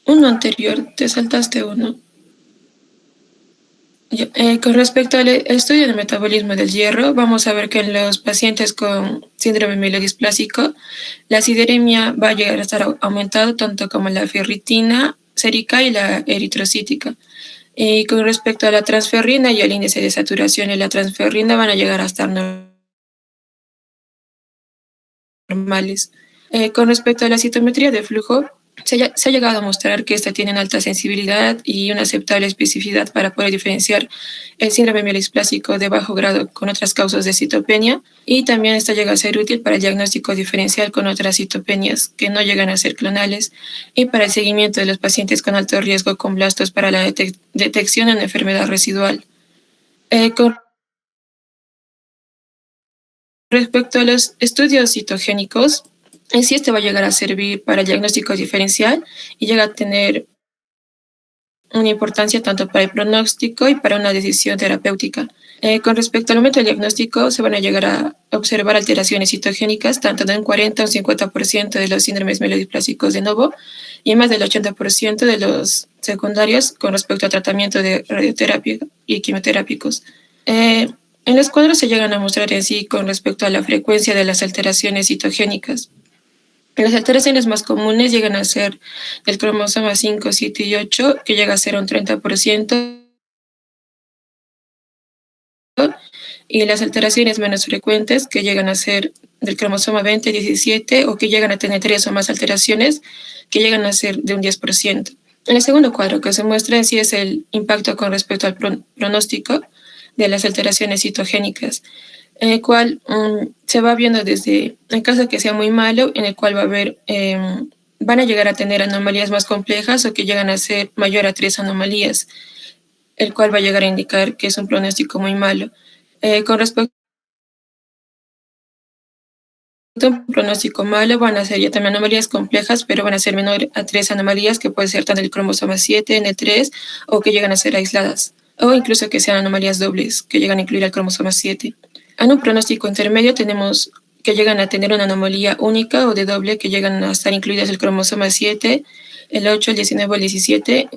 Uno anterior, te saltaste uno. Con respecto al estudio del metabolismo del hierro, vamos a ver que en los pacientes con síndrome mielodisplásico, la sideremia va a llegar a estar aumentado tanto como la ferritina sérica y la eritrocítica. Y con respecto a la transferrina y el índice de saturación y la transferrina van a llegar a estar normales. Con respecto a la citometría de flujo, se ha llegado a mostrar que esta tiene una alta sensibilidad y una aceptable especificidad para poder diferenciar el síndrome mielodisplásico de bajo grado con otras causas de citopenia, y también esta llega a ser útil para el diagnóstico diferencial con otras citopenias que no llegan a ser clonales y para el seguimiento de los pacientes con alto riesgo con blastos para la detección de una enfermedad residual. Con respecto a los estudios citogénicos, en sí este va a llegar a servir para el diagnóstico diferencial y llega a tener una importancia tanto para el pronóstico y para una decisión terapéutica. Con respecto al momento del diagnóstico, se van a llegar a observar alteraciones citogénicas tanto de un 40 a un 50% de los síndromes mielodiplásicos de novo y más del 80% de los secundarios con respecto al tratamiento de radioterapia y quimioterápicos. En los cuadros se llegan a mostrar en sí con respecto a la frecuencia de las alteraciones citogénicas. Las alteraciones más comunes llegan a ser del cromosoma 5, 7 y 8, que llega a ser un 30%, y las alteraciones menos frecuentes, que llegan a ser del cromosoma 20, 17, o que llegan a tener 3 o más alteraciones, que llegan a ser de un 10%. En el segundo cuadro que se muestra en sí es el impacto con respecto al pronóstico de las alteraciones citogénicas, en el cual se va viendo desde, en caso que sea muy malo, en el cual va a haber, van a llegar a tener anomalías más complejas o que llegan a ser mayor a 3 anomalías, el cual va a llegar a indicar que es un pronóstico muy malo. Con respecto a un pronóstico malo, van a ser ya también anomalías complejas, pero van a ser menor a 3 anomalías, que puede ser tanto el cromosoma 7, en el 3, o que llegan a ser aisladas, o incluso que sean anomalías dobles, que llegan a incluir el cromosoma 7. En un pronóstico intermedio tenemos que llegan a tener una anomalía única o de doble, que llegan a estar incluidas el cromosoma 7, el 8, el 19 o el 17,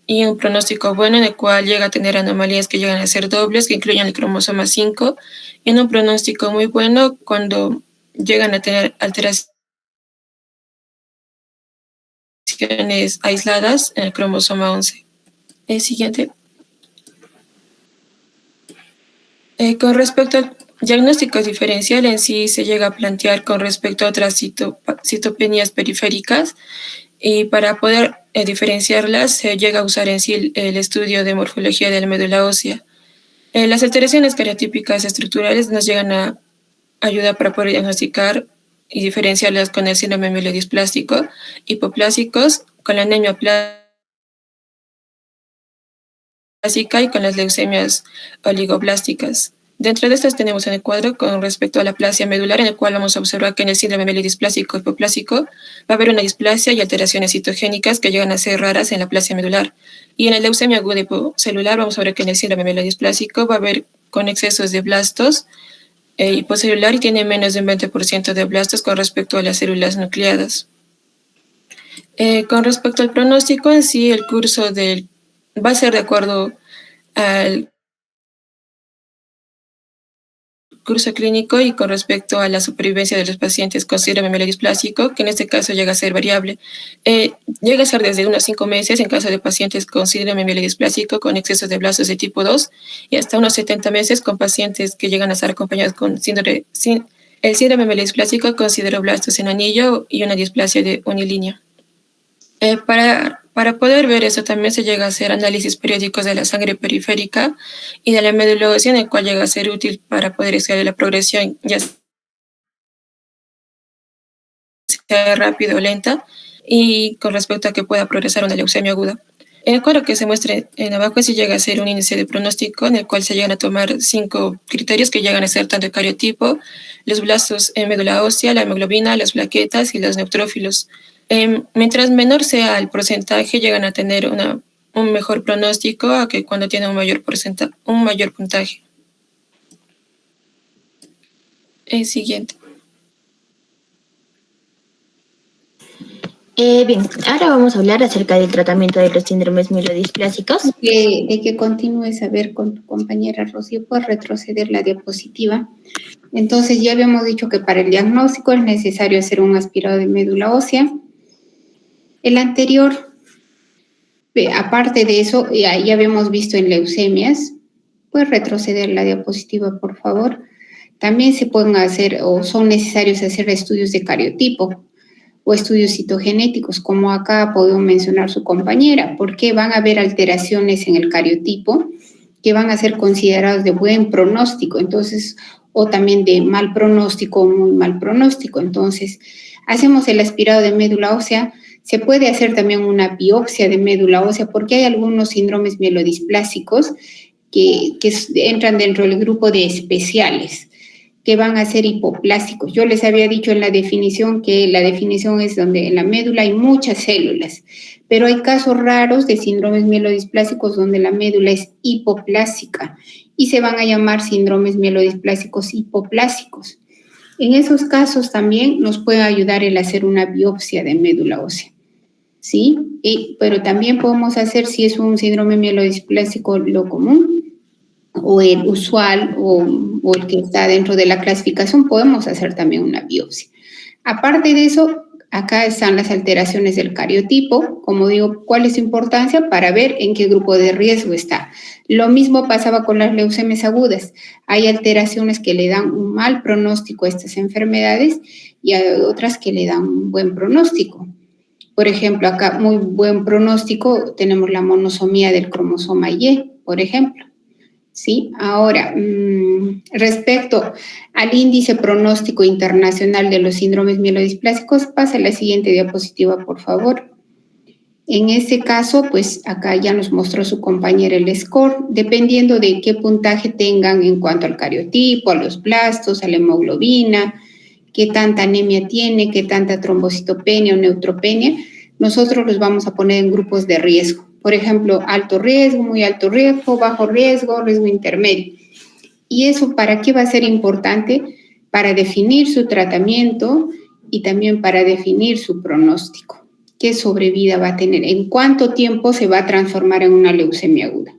y un pronóstico bueno en el cual llega a tener anomalías que llegan a ser dobles, que incluyen el cromosoma 5, y en un pronóstico muy bueno cuando llegan a tener alteraciones aisladas en el cromosoma 11. El siguiente. Con respecto al diagnóstico diferencial en sí, se llega a plantear con respecto a otras citopenias periféricas, y para poder diferenciarlas se llega a usar en sí el estudio de morfología de la médula ósea. Las alteraciones cariotípicas estructurales nos llegan a ayudar para poder diagnosticar y diferenciarlas con el síndrome mielodisplásico, hipoplásicos, con la anemia plástica y con las leucemias oligoblásticas. Dentro de estas tenemos en el cuadro con respecto a la aplasia medular, en el cual vamos a observar que en el síndrome mielodisplásico hipoplásico va a haber una displasia y alteraciones citogénicas que llegan a ser raras en la aplasia medular. Y en la leucemia aguda hipocelular vamos a ver que en el síndrome mielodisplásico va a haber con excesos de blastos hipocelular, y tiene menos de un 20% de blastos con respecto a las células nucleadas. Con respecto al pronóstico en sí, el curso va a ser de acuerdo al curso clínico y con respecto a la supervivencia de los pacientes con síndrome mielodisplásico, que en este caso llega a ser variable. Llega a ser desde unos 5 meses en caso de pacientes con síndrome mielodisplásico con excesos de blastos de tipo 2 y hasta unos 70 meses con pacientes que llegan a estar acompañados con el síndrome mielodisplásico con sideroblastos en anillo y una displasia de unilínea. Para poder ver eso también se llega a hacer análisis periódicos de la sangre periférica y de la médula ósea, en el cual llega a ser útil para poder estudiar la progresión, ya sea rápida o lenta, y con respecto a que pueda progresar una leucemia aguda. En el cuadro que se muestra en abajo se llega a hacer un índice de pronóstico en el cual se llegan a tomar 5 criterios que llegan a ser tanto el cariotipo, los blastos en médula ósea, la hemoglobina, las plaquetas y los neutrófilos. Mientras menor sea el porcentaje, llegan a tener un mejor pronóstico a que cuando tienen un mayor puntaje. El siguiente. Bien, ahora vamos a hablar acerca del tratamiento de los síndromes mielodisplásicos. De que continúes a ver con tu compañera Rocío, puedes retroceder la diapositiva. Entonces ya habíamos dicho que para el diagnóstico es necesario hacer un aspirado de médula ósea. El anterior, aparte de eso, ya habíamos visto en leucemias. Puedes retroceder la diapositiva, por favor. También se pueden hacer o son necesarios hacer estudios de cariotipo o estudios citogenéticos, como acá puedo mencionar su compañera, porque van a haber alteraciones en el cariotipo que van a ser considerados de buen pronóstico, entonces, o también de mal pronóstico o muy mal pronóstico. Entonces, hacemos el aspirado de médula ósea. Se puede hacer también una biopsia de médula ósea porque hay algunos síndromes mielodisplásicos que entran dentro del grupo de especiales, que van a ser hipoplásticos. Yo les había dicho en la definición que la definición es donde en la médula hay muchas células, pero hay casos raros de síndromes mielodisplásicos donde la médula es hipoplásica y se van a llamar síndromes mielodisplásicos hipoplásicos. En esos casos también nos puede ayudar el hacer una biopsia de médula ósea, ¿sí? Pero también podemos hacer, si es un síndrome mielodisplásico lo común, o el usual o el que está dentro de la clasificación, podemos hacer también una biopsia. Aparte de eso, acá están las alteraciones del cariotipo. Como digo, ¿cuál es su importancia? Para ver en qué grupo de riesgo está. Lo mismo pasaba con las leucemias agudas. Hay alteraciones que le dan un mal pronóstico a estas enfermedades y hay otras que le dan un buen pronóstico. Por ejemplo, acá muy buen pronóstico tenemos la monosomía del cromosoma Y, por ejemplo. ¿Sí? Ahora, respecto al índice pronóstico internacional de los síndromes mielodisplásicos, pasa a la siguiente diapositiva, por favor. En este caso, pues acá ya nos mostró su compañera el score, dependiendo de qué puntaje tengan en cuanto al cariotipo, a los blastos, a la hemoglobina, qué tanta anemia tiene, qué tanta trombocitopenia o neutropenia, nosotros los vamos a poner en grupos de riesgo. Por ejemplo, alto riesgo, muy alto riesgo, bajo riesgo, riesgo intermedio. ¿Y eso para qué va a ser importante? Para definir su tratamiento y también para definir su pronóstico. ¿Qué sobrevida va a tener? ¿En cuánto tiempo se va a transformar en una leucemia aguda?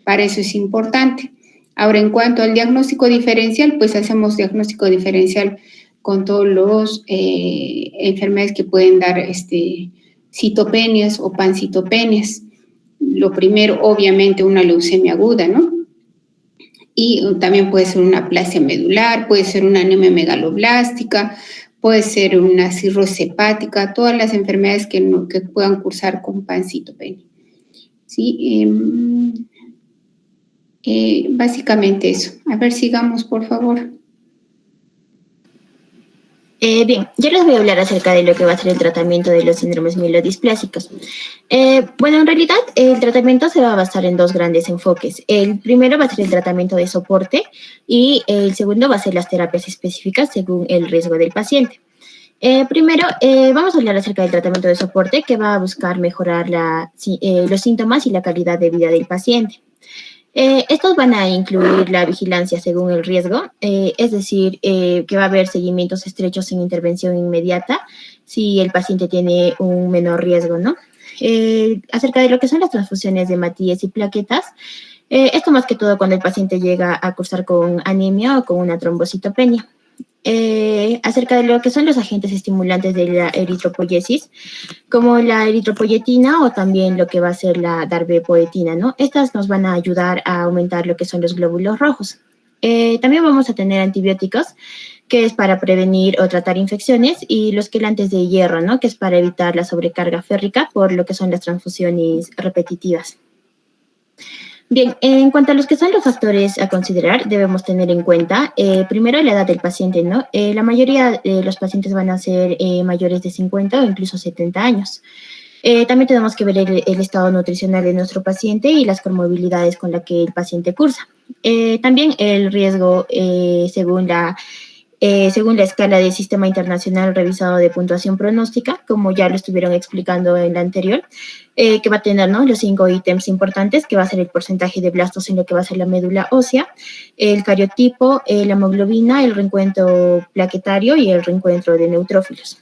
Para eso es importante. Ahora, en cuanto al diagnóstico diferencial, pues hacemos diagnóstico diferencial con todos los enfermedades que pueden dar citopenias o pancitopenias. Lo primero, obviamente, una leucemia aguda, ¿no? Y también puede ser una aplasia medular, puede ser una anemia megaloblástica, puede ser una cirrosis hepática, todas las enfermedades que puedan cursar con pancitopenia. ¿Sí? Básicamente eso. A ver, sigamos, por favor. Bien, yo les voy a hablar acerca de lo que va a ser el tratamiento de los síndromes mielodisplásicos. Bueno, en realidad el tratamiento se va a basar en dos grandes enfoques. El primero va a ser el tratamiento de soporte y el segundo va a ser las terapias específicas según el riesgo del paciente. Primero, vamos a hablar acerca del tratamiento de soporte que va a buscar mejorar los síntomas y la calidad de vida del paciente. Estos van a incluir la vigilancia según el riesgo, es decir, que va a haber seguimientos estrechos en intervención inmediata si el paciente tiene un menor riesgo, ¿no? Acerca de lo que son las transfusiones de hematíes y plaquetas, esto más que todo cuando el paciente llega a cursar con anemia o con una trombocitopenia. Acerca de lo que son los agentes estimulantes de la eritropoyesis, como la eritropoyetina o también lo que va a ser la darbepoetina, ¿no? Estas nos van a ayudar a aumentar lo que son los glóbulos rojos. También vamos a tener antibióticos, que es para prevenir o tratar infecciones, y los quelantes de hierro, ¿no? Que es para evitar la sobrecarga férrica por lo que son las transfusiones repetitivas. Bien, en cuanto a los que son los factores a considerar, debemos tener en cuenta, primero, la edad del paciente, ¿no? La mayoría de los pacientes van a ser mayores de 50 o incluso 70 años. También tenemos que ver el estado nutricional de nuestro paciente y las comorbilidades con las que el paciente cursa. También el riesgo según la escala del Sistema Internacional Revisado de Puntuación Pronóstica, como ya lo estuvieron explicando en la anterior, que va a tener, ¿no?, los 5 ítems importantes, que va a ser el porcentaje de blastos en lo que va a ser la médula ósea, el cariotipo, la hemoglobina, el reencuentro plaquetario y el reencuentro de neutrófilos.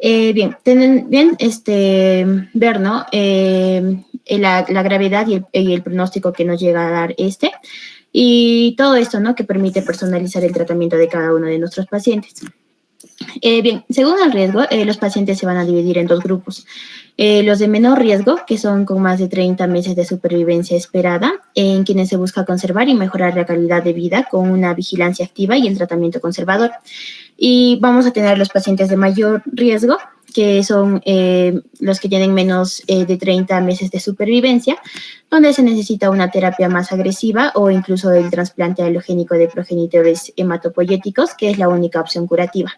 Bien, tienen bien ver, ¿no? La gravedad y el pronóstico que nos llega a dar y todo esto, ¿no? Que permite personalizar el tratamiento de cada uno de nuestros pacientes. Bien, según el riesgo, los pacientes se van a dividir en dos grupos. Los de menor riesgo, que son con más de 30 meses de supervivencia esperada, en quienes se busca conservar y mejorar la calidad de vida con una vigilancia activa y el tratamiento conservador. Y vamos a tener los pacientes de mayor riesgo, que son los que tienen menos de 30 meses de supervivencia, donde se necesita una terapia más agresiva o incluso el trasplante alogénico de progenitores hematopoyéticos, que es la única opción curativa.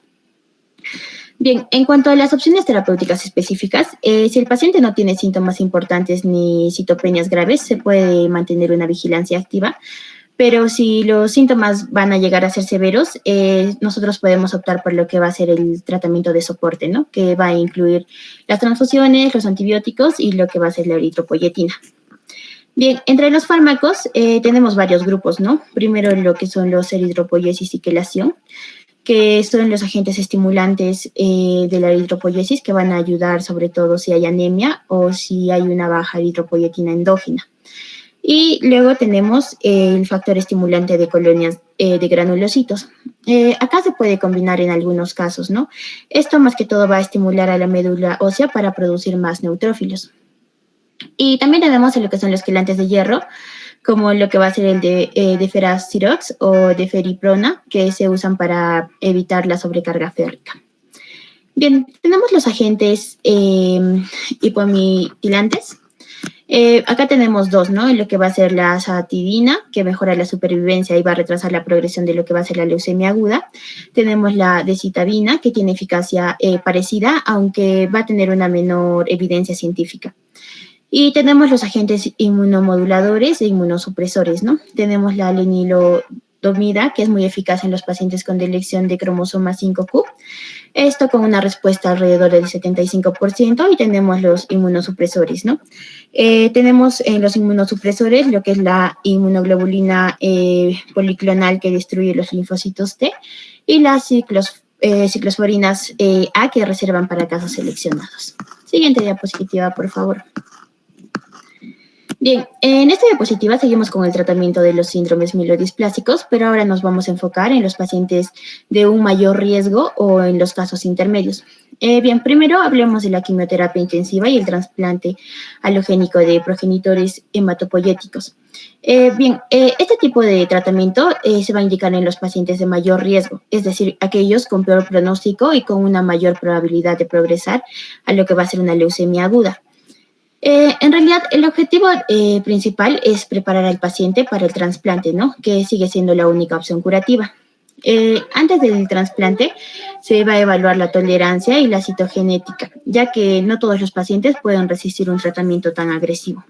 Bien, en cuanto a las opciones terapéuticas específicas, si el paciente no tiene síntomas importantes ni citopenias graves, se puede mantener una vigilancia activa, pero si los síntomas van a llegar a ser severos, nosotros podemos optar por lo que va a ser el tratamiento de soporte, ¿no? Que va a incluir las transfusiones, los antibióticos y lo que va a ser la eritropoyetina. Bien, entre los fármacos tenemos varios grupos, ¿no? Primero lo que son los eritropoyesis y quelación, que son los agentes estimulantes de la eritropoyesis que van a ayudar sobre todo si hay anemia o si hay una baja eritropoyetina endógena. Y luego tenemos el factor estimulante de colonias de granulocitos. Acá se puede combinar en algunos casos, ¿no? Esto más que todo va a estimular a la médula ósea para producir más neutrófilos. Y también tenemos lo que son los quelantes de hierro, como lo que va a ser el de feracirox o de feriprona, que se usan para evitar la sobrecarga férrica. Bien, tenemos los agentes hipomitilantes. Acá tenemos dos, ¿no? Lo que va a ser la azatidina, que mejora la supervivencia y va a retrasar la progresión de lo que va a ser la leucemia aguda. Tenemos la decitabina, que tiene eficacia parecida, aunque va a tener una menor evidencia científica. Y tenemos los agentes inmunomoduladores e inmunosupresores, ¿no? Tenemos la lenalidomida, que es muy eficaz en los pacientes con deleción de cromosoma 5q. Esto con una respuesta alrededor del 75%, y tenemos los inmunosupresores, ¿no? Tenemos en los inmunosupresores lo que es la inmunoglobulina policlonal que destruye los linfocitos T y las ciclosporinas A que reservan para casos seleccionados. Siguiente diapositiva, por favor. Bien, en esta diapositiva seguimos con el tratamiento de los síndromes mielodisplásicos, pero ahora nos vamos a enfocar en los pacientes de un mayor riesgo o en los casos intermedios. Bien, primero hablemos de la quimioterapia intensiva y el trasplante alogénico de progenitores hematopoyéticos. Este tipo de tratamiento se va a indicar en los pacientes de mayor riesgo, es decir, aquellos con peor pronóstico y con una mayor probabilidad de progresar a lo que va a ser una leucemia aguda. En realidad, el objetivo principal es preparar al paciente para el trasplante, ¿no? Que sigue siendo la única opción curativa. Antes del trasplante, se va a evaluar la tolerancia y la citogenética, ya que no todos los pacientes pueden resistir un tratamiento tan agresivo.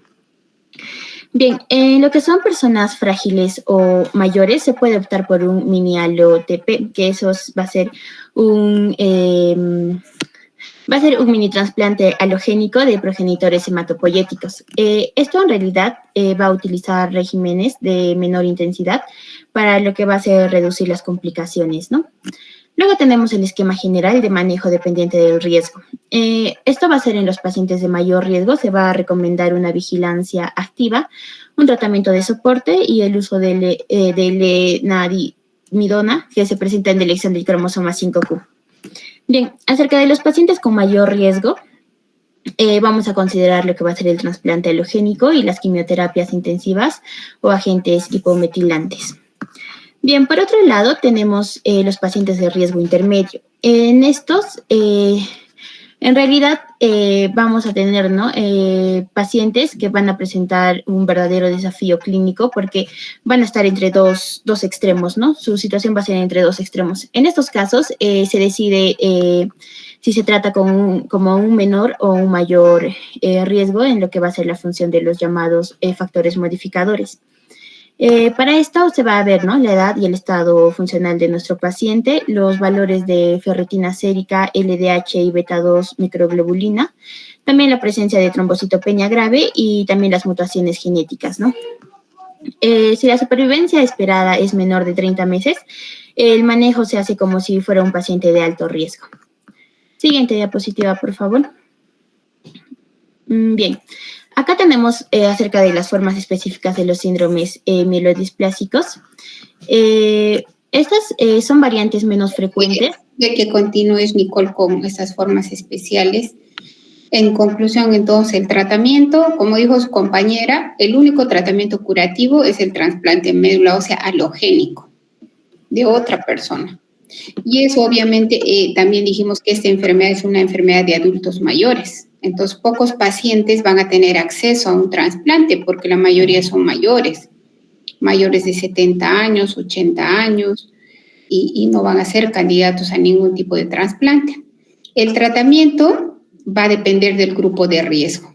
Bien, en lo que son personas frágiles o mayores, se puede optar por un mini ALO-TP, que eso va a ser un mini trasplante alogénico de progenitores hematopoyéticos. Esto en realidad va a utilizar regímenes de menor intensidad para lo que va a ser reducir las complicaciones, ¿no? Luego tenemos el esquema general de manejo dependiente del riesgo. Esto va a ser en los pacientes de mayor riesgo. Se va a recomendar una vigilancia activa, un tratamiento de soporte y el uso de lenalidomida, que se presenta en deleción del cromosoma 5q. Bien, acerca de los pacientes con mayor riesgo, vamos a considerar lo que va a ser el trasplante alogénico y las quimioterapias intensivas o agentes hipometilantes. Bien, por otro lado, tenemos los pacientes de riesgo intermedio. En estos, en realidad, vamos a tener, ¿no? Pacientes que van a presentar un verdadero desafío clínico porque van a estar entre dos extremos, ¿no? Su situación va a ser entre dos extremos. En estos casos, se decide si se trata como un menor o un mayor riesgo en lo que va a ser la función de los llamados factores modificadores. Para esto se va a ver, ¿no? La edad y el estado funcional de nuestro paciente, los valores de ferritina sérica, LDH y beta-2 microglobulina, también la presencia de trombocitopenia grave y también las mutaciones genéticas, ¿no? Si la supervivencia esperada es menor de 30 meses, el manejo se hace como si fuera un paciente de alto riesgo. Siguiente diapositiva, por favor. Bien, acá tenemos acerca de las formas específicas de los síndromes mielodisplásicos. Estas son variantes menos frecuentes. De que continúes, Nicole, con estas formas especiales. En conclusión, entonces, el tratamiento, como dijo su compañera, el único tratamiento curativo es el trasplante de médula ósea halogénico de otra persona. Y eso, obviamente, también dijimos que esta enfermedad es una enfermedad de adultos mayores. Entonces, pocos pacientes van a tener acceso a un trasplante porque la mayoría son mayores de 70 años, 80 años, y no van a ser candidatos a ningún tipo de trasplante. El tratamiento va a depender del grupo de riesgo.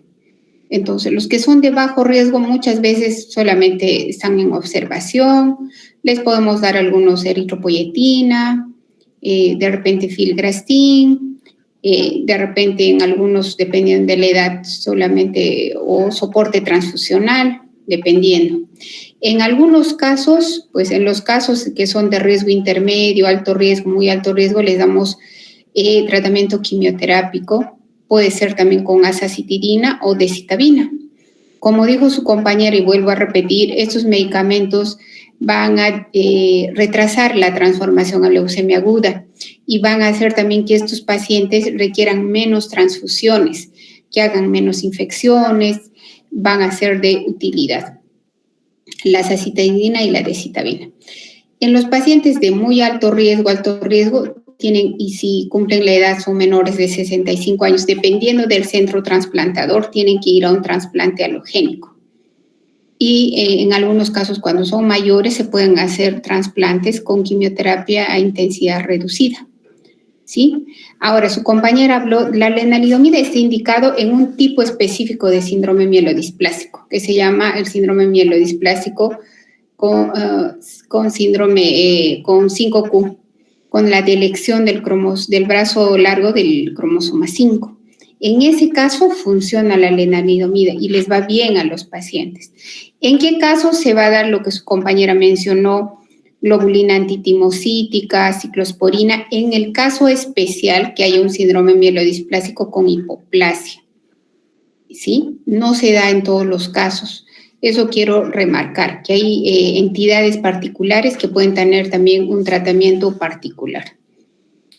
Entonces, los que son de bajo riesgo muchas veces solamente están en observación, les podemos dar algunos eritropoyetina, de repente filgrastim, de repente en algunos, dependiendo de la edad, solamente o soporte transfusional, dependiendo. En algunos casos, pues en los casos que son de riesgo intermedio, alto riesgo, muy alto riesgo, les damos tratamiento quimioterápico, puede ser también con azacitidina o decitabina. Como dijo su compañera, y vuelvo a repetir, estos medicamentos van a retrasar la transformación a leucemia aguda y van a hacer también que estos pacientes requieran menos transfusiones, que hagan menos infecciones, van a ser de utilidad. La azacitidina y la decitabina. En los pacientes de muy alto riesgo, tienen, y si cumplen la edad, son menores de 65 años, dependiendo del centro trasplantador, tienen que ir a un trasplante halogénico. Y en algunos casos, cuando son mayores, se pueden hacer trasplantes con quimioterapia a intensidad reducida. ¿Sí? Ahora, su compañera habló, la lenalidomida está indicado en un tipo específico de síndrome mielodisplásico, que se llama el síndrome mielodisplásico con síndrome, con 5Q, con la delección del brazo largo del cromosoma 5. En ese caso funciona la lenalidomida y les va bien a los pacientes. ¿En qué caso se va a dar lo que su compañera mencionó? Globulina antitimocítica, ciclosporina, en el caso especial que haya un síndrome mielodisplásico con hipoplasia. ¿Sí? No se da en todos los casos. Eso quiero remarcar, que hay entidades particulares que pueden tener también un tratamiento particular.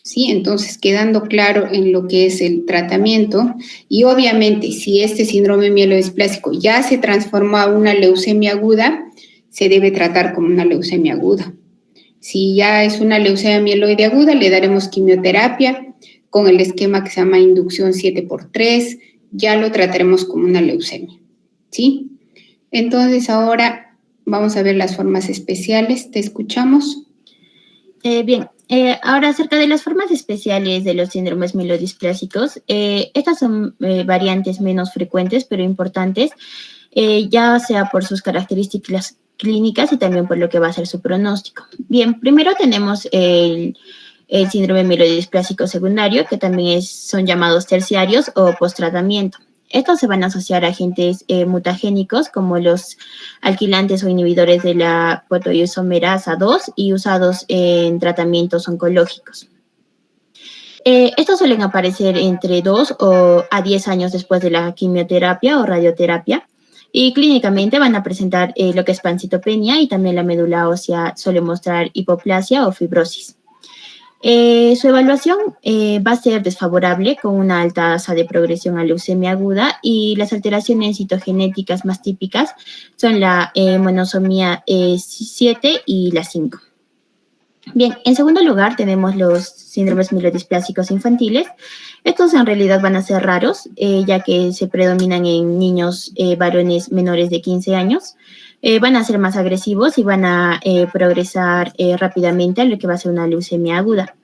¿Sí? Entonces, quedando claro en lo que es el tratamiento, y obviamente si este síndrome mielodisplásico ya se transformó a una leucemia aguda, se debe tratar como una leucemia aguda. Si ya es una leucemia mieloide aguda, le daremos quimioterapia con el esquema que se llama inducción 7x3, ya lo trataremos como una leucemia, ¿sí? Entonces, ahora vamos a ver las formas especiales. ¿Te escuchamos? Bien, ahora acerca de las formas especiales de los síndromes mielodisplásicos, estas son variantes menos frecuentes, pero importantes, ya sea por sus características clínicas y también por lo que va a ser su pronóstico. Bien, primero tenemos el síndrome mielodisplásico secundario, que también son llamados terciarios o posttratamiento. Estos se van a asociar a agentes mutagénicos como los alquilantes o inhibidores de la proteoisomerasa 2 y usados en tratamientos oncológicos. Estos suelen aparecer entre 2 a 10 años después de la quimioterapia o radioterapia y clínicamente van a presentar lo que es pancitopenia y también la médula ósea suele mostrar hipoplasia o fibrosis. Su evaluación va a ser desfavorable con una alta tasa de progresión a leucemia aguda y las alteraciones citogenéticas más típicas son la monosomía 7 y la 5. Bien, en segundo lugar tenemos los síndromes mielodisplásicos infantiles. Estos en realidad van a ser raros, ya que se predominan en niños varones menores de 15 años. Van a ser más agresivos y van a progresar rápidamente a lo que va a ser una leucemia aguda.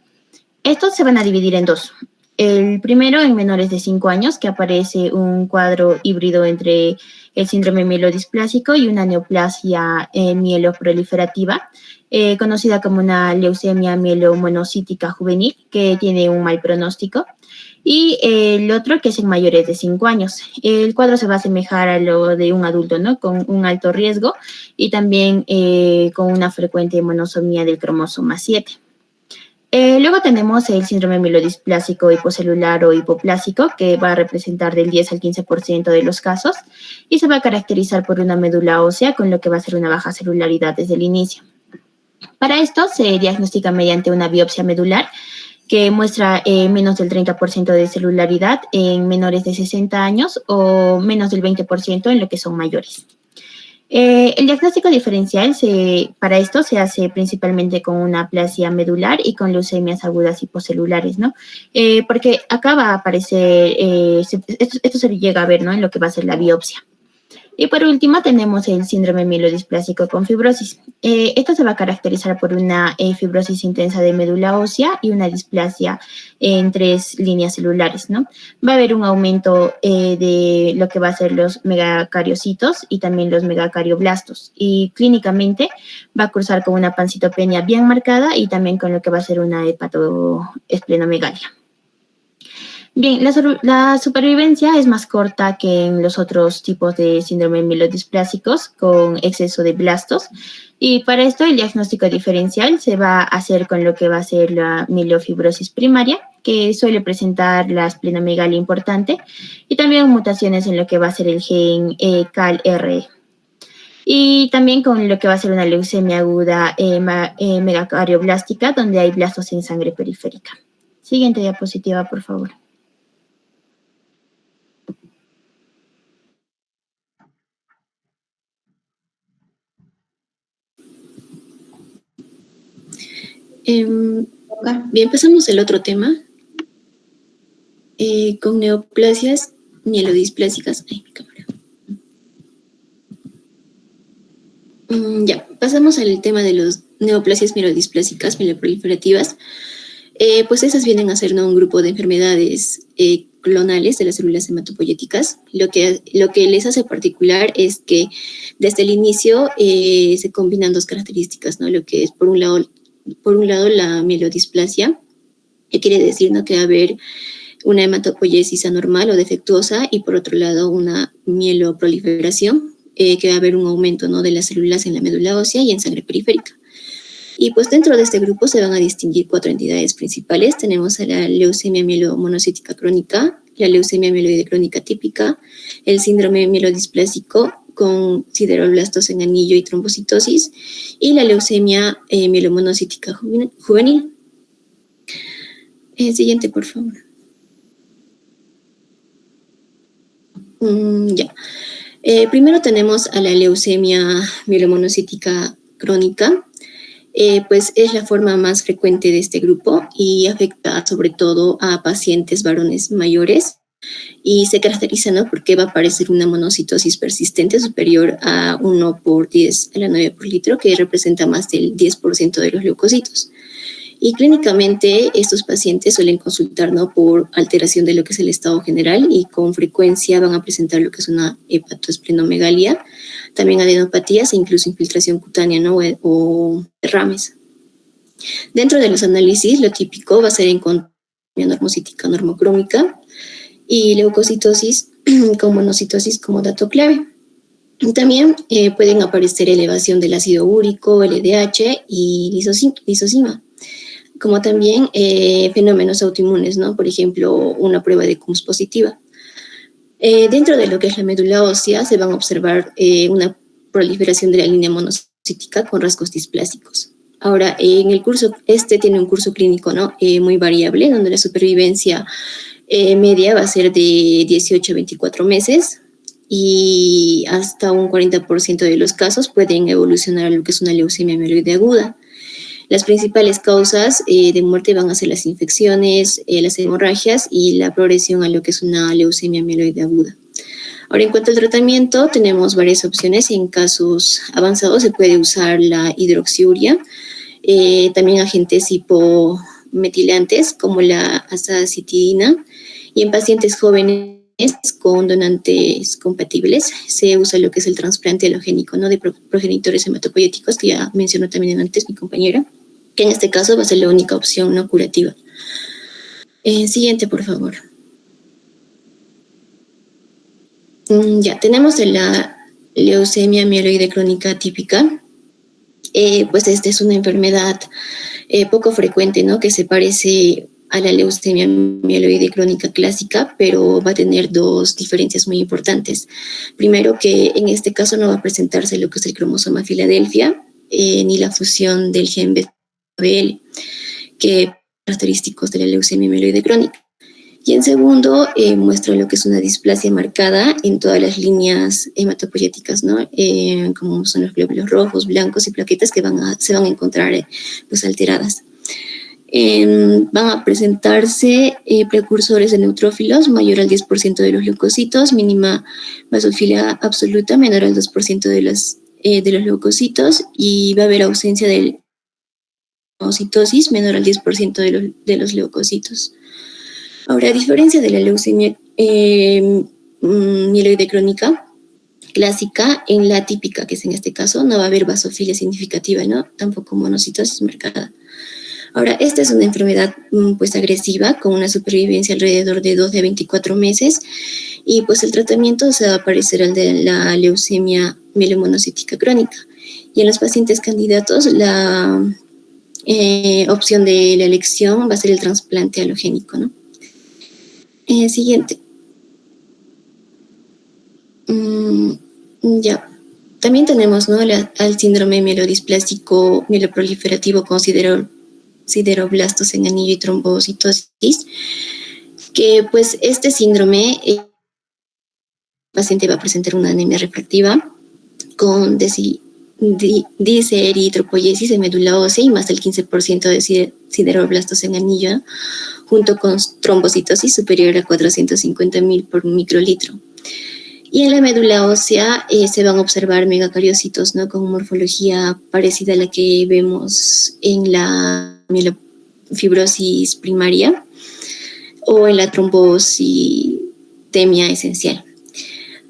Estos se van a dividir en dos. El primero en menores de 5 años, que aparece un cuadro híbrido entre el síndrome mielodisplásico y una neoplasia mieloproliferativa, conocida como una leucemia mielomonocítica juvenil, que tiene un mal pronóstico. Y el otro que es en mayores de 5 años. El cuadro se va a asemejar a lo de un adulto, ¿no? Con un alto riesgo y también con una frecuente monosomía del cromosoma 7. Luego tenemos el síndrome mielodisplásico hipocelular o hipoplásico, que va a representar del 10 al 15% de los casos y se va a caracterizar por una médula ósea con lo que va a ser una baja celularidad desde el inicio. Para esto se diagnostica mediante una biopsia medular que muestra menos del 30% de celularidad en menores de 60 años o menos del 20% en lo que son mayores. El diagnóstico diferencial para esto se hace principalmente con una aplasia medular y con leucemias agudas hipocelulares, ¿no? Porque acá va a aparecer, esto se llega a ver, ¿no? En lo que va a ser la biopsia. Y por último tenemos el síndrome mielodisplásico con fibrosis. Esto se va a caracterizar por una fibrosis intensa de médula ósea y una displasia en 3 líneas celulares, ¿no? Va a haber un aumento de lo que va a ser los megacariocitos y también los megacardioblastos. Y clínicamente va a cursar con una pancitopenia bien marcada y también con lo que va a ser una hepatoesplenomegalia. Bien, la supervivencia es más corta que en los otros tipos de síndrome mielodisplásicos con exceso de blastos y para esto el diagnóstico diferencial se va a hacer con lo que va a ser la mielofibrosis primaria, que suele presentar la esplenomegalia importante y también mutaciones en lo que va a ser el gen CALR. Y también con lo que va a ser una leucemia aguda megacardioblástica, donde hay blastos en sangre periférica. Siguiente diapositiva, por favor. Bien, pasamos al otro tema, con neoplasias mielodisplásicas. Ay, mi cámara. Ya, pasamos al tema de los neoplasias mielodisplásicas, mieloproliferativas. Pues esas vienen a ser, ¿no?, un grupo de enfermedades clonales de las células hematopoyéticas. Lo que les hace particular es que desde el inicio se combinan dos características, ¿no? Lo que es, por un lado, la mielodisplasia, que quiere decir, ¿no?, que va a haber una hematopoiesis anormal o defectuosa, y por otro lado una mieloproliferación, que va a haber un aumento, ¿no?, de las células en la médula ósea y en sangre periférica. Y pues dentro de este grupo se van a distinguir 4 entidades principales. Tenemos a la leucemia mielomonocítica crónica, la leucemia mieloide crónica típica, el síndrome mielodisplásico con sideroblastos en anillo y trombocitosis, y la leucemia mielomonocítica juvenil. Siguiente, por favor. Ya. Primero tenemos a la leucemia mielomonocítica crónica. Pues es la forma más frecuente de este grupo y afecta sobre todo a pacientes varones mayores, y se caracteriza, ¿no?, porque va a aparecer una monocitosis persistente superior a 1/10⁹ por litro, que representa más del 10% de los leucocitos. Y clínicamente estos pacientes suelen consultar, ¿no?, por alteración de lo que es el estado general, y con frecuencia van a presentar lo que es una hepatoesplenomegalia, también adenopatías e incluso infiltración cutánea, ¿no?, o derrames. Dentro de los análisis, lo típico va a ser encontrar normocítica normocrómica y leucocitosis con monocitosis como dato clave. También pueden aparecer elevación del ácido úrico, LDH y lisosima, como también fenómenos autoinmunes, ¿no? Por ejemplo, una prueba de CUMS positiva. Dentro de lo que es la médula ósea se van a observar una proliferación de la línea monocítica con rasgos displásicos. Ahora, en el curso, tiene un curso clínico, ¿no?, muy variable, donde la supervivencia media va a ser de 18 a 24 meses, y hasta un 40% de los casos pueden evolucionar a lo que es una leucemia mieloide aguda. Las principales causas de muerte van a ser las infecciones, las hemorragias y la progresión a lo que es una leucemia mieloide aguda. Ahora, en cuanto al tratamiento, tenemos varias opciones. En casos avanzados se puede usar la hidroxiuria, también agentes hipometilantes como la azacitidina, y en pacientes jóvenes con donantes compatibles se usa lo que es el trasplante halogénico, ¿no?, de progenitores hematopoyéticos, que ya mencionó también antes mi compañera, que en este caso va a ser la única opción no curativa. Siguiente, por favor. Ya, tenemos la leucemia mieloide crónica típica. Pues esta es una enfermedad poco frecuente, ¿no? Que se parece a la leucemia mieloide crónica clásica, pero va a tener dos diferencias muy importantes. Primero, que en este caso no va a presentarse lo que es el cromosoma Filadelfia, ni la fusión del gen BL, que característicos de la leucemia mieloide crónica. Y en segundo, muestra lo que es una displasia marcada en todas las líneas hematopoyéticas, ¿no? Como son los glóbulos rojos, blancos y plaquetas que se van a encontrar pues, alteradas. Van a presentarse precursores de neutrófilos mayor al 10% de los leucocitos, mínima basofilia absoluta menor al 2% de los leucocitos, y va a haber ausencia de citosis menor al 10% de los leucocitos. Ahora, a diferencia de la leucemia mieloide crónica clásica, en la típica, que es en este caso, no va a haber basofilia significativa, ¿no? Tampoco monocitosis marcada. Ahora, esta es una enfermedad pues agresiva, con una supervivencia alrededor de 12 a 24 meses, y pues el tratamiento se va a parecer al de la leucemia mielomonocítica crónica. Y en los pacientes candidatos, la opción de la elección va a ser el trasplante alogénico, ¿no? Siguiente. Ya. También tenemos, ¿no? al síndrome mielodisplásico mieloproliferativo con sideroblastos en anillo y trombocitosis, que pues este síndrome, el paciente va a presentar una anemia refractiva con diseritropoiesis en médula ósea y más del 15% de sideroblastos en anillo, junto con trombocitosis superior a 450.000 por microlitro. Y en la médula ósea se van a observar megacariocitos, ¿no? Con morfología parecida a la que vemos en la mielofibrosis primaria o en la trombocitemia esencial.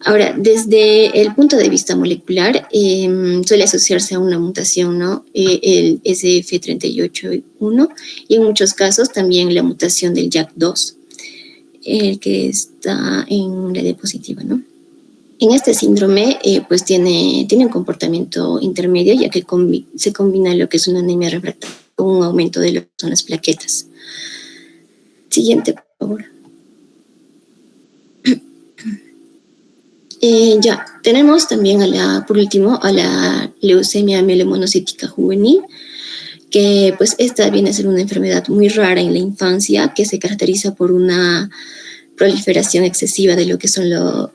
Ahora, desde el punto de vista molecular, suele asociarse a una mutación, ¿no? El SF38-1, y en muchos casos también la mutación del JAK2, el que está en la diapositiva, ¿no? En este síndrome, pues tiene un comportamiento intermedio, ya que se combina lo que es una anemia refractaria con un aumento de lo que son las plaquetas. Siguiente, por favor. Ya, tenemos también por último, a la leucemia mielomonocítica juvenil, que pues esta viene a ser una enfermedad muy rara en la infancia, que se caracteriza por una proliferación excesiva de lo que son los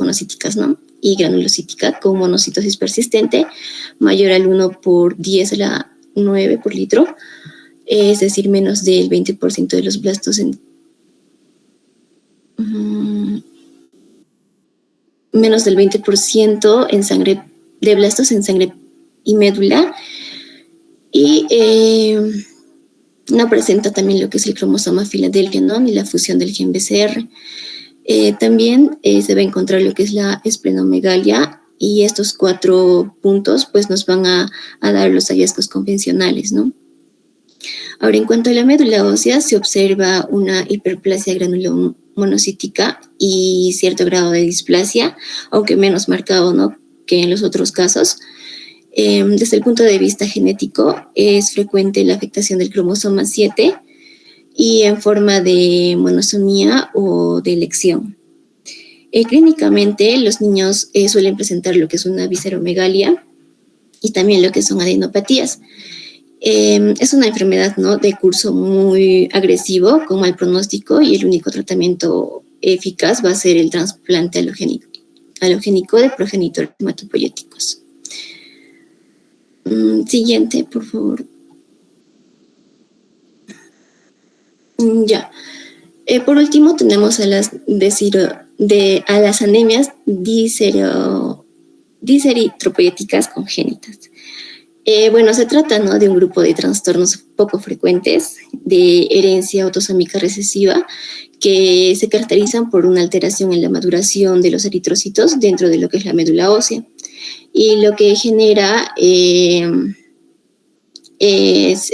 monocíticas, ¿no? Y granulocítica, con monocitosis persistente mayor al 1/10⁹ por litro, es decir, menos del 20% de los blastos menos del 20% en sangre, de blastos en sangre y médula, y no presenta también lo que es el cromosoma Filadelfia, ¿no? Ni la fusión del gen BCR. También se va a encontrar lo que es la esplenomegalia, y estos 4 puntos pues nos van a dar los hallazgos convencionales, ¿no? Ahora, en cuanto a la médula ósea, se observa una hiperplasia granulomonocítica y cierto grado de displasia, aunque menos marcado, ¿no?, que en los otros casos. Desde el punto de vista genético, es frecuente la afectación del cromosoma 7 y en forma de monosomía o de elección. Clínicamente, los niños suelen presentar lo que es una visceromegalia y también lo que son adenopatías. Es una enfermedad, ¿no?, de curso muy agresivo, con mal pronóstico, y el único tratamiento eficaz va a ser el trasplante alogénico de progenitores hematopoyéticos. Siguiente, por favor. Ya. Por último, tenemos a las anemias diseritropoyéticas congénitas. Bueno, se trata, ¿no?, de un grupo de trastornos poco frecuentes de herencia autosómica recesiva que se caracterizan por una alteración en la maduración de los eritrocitos dentro de lo que es la médula ósea, y lo que genera es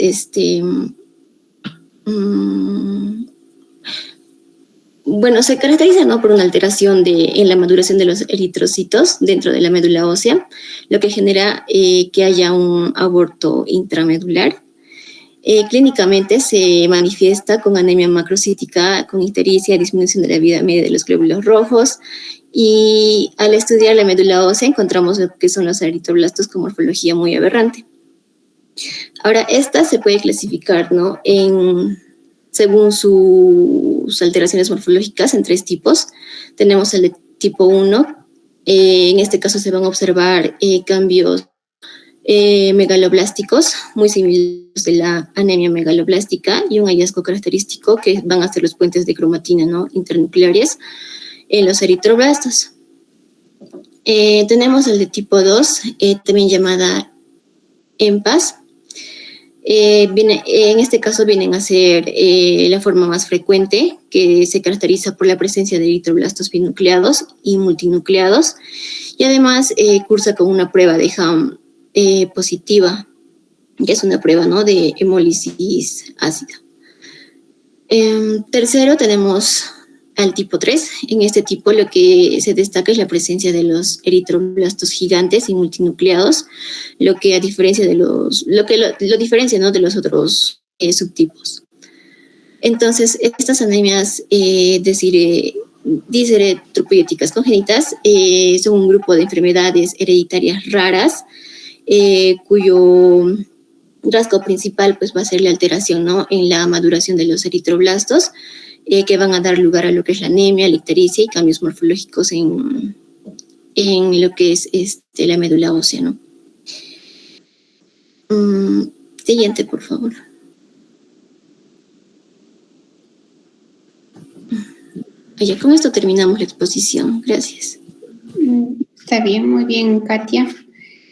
Bueno, se caracteriza, ¿no?, por una alteración en la maduración de los eritrocitos dentro de la médula ósea, lo que genera que haya un aborto intramedular. Clínicamente se manifiesta con anemia macrocítica, con ictericia, disminución de la vida media de los glóbulos rojos, y al estudiar la médula ósea encontramos lo que son los eritroblastos con morfología muy aberrante. Ahora, esta se puede clasificar, ¿no?, según sus alteraciones morfológicas en 3 tipos. Tenemos el de tipo 1, en este caso se van a observar cambios megaloblásticos, muy similares de la anemia megaloblástica, y un hallazgo característico que van a ser los puentes de cromatina, ¿no?, internucleares en los eritroblastos. Tenemos el de tipo 2, también llamada EMPAS. En este caso vienen a ser la forma más frecuente, que se caracteriza por la presencia de eritroblastos binucleados y multinucleados, y además cursa con una prueba de Ham positiva, que es una prueba, ¿no?, de hemólisis ácida. Tercero tenemos al tipo 3. En este tipo lo que se destaca es la presencia de los eritroblastos gigantes y multinucleados, lo que a diferencia de lo diferencia, ¿no?, de los otros subtipos. Entonces, estas anemias diseretropoyéticas congénitas son un grupo de enfermedades hereditarias raras, cuyo rasgo principal pues va a ser la alteración, ¿no?, en la maduración de los eritroblastos, que van a dar lugar a lo que es la anemia, la ictericia y cambios morfológicos en lo que es la médula ósea, ¿no? Siguiente, por favor. Ya con esto terminamos la exposición. Gracias. Está bien, muy bien, Katia.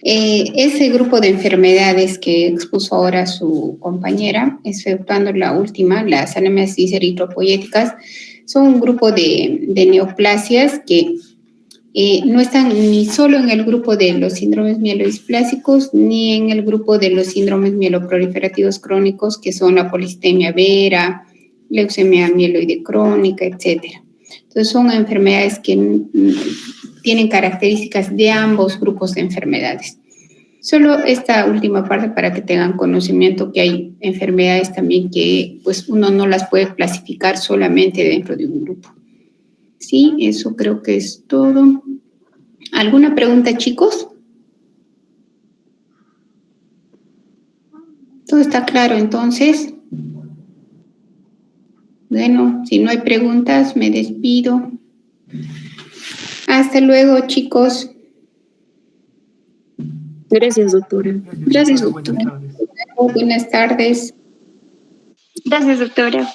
Ese grupo de enfermedades que expuso ahora su compañera, exceptuando la última, las anemias diserythropoieticas, son un grupo de neoplasias que no están ni solo en el grupo de los síndromes mielodisplásicos ni en el grupo de los síndromes mieloproliferativos crónicos, que son la policistemia vera, leucemia mieloide crónica, etcétera. Entonces son enfermedades que tienen características de ambos grupos de enfermedades. Solo esta última parte para que tengan conocimiento que hay enfermedades también que pues uno no las puede clasificar solamente dentro de un grupo. Sí, eso creo que es todo. ¿Alguna pregunta, chicos? ¿Todo está claro entonces? Bueno, si no hay preguntas, me despido. Hasta luego, chicos. Gracias, doctora. Gracias, doctora. Buenas tardes. Gracias, doctora.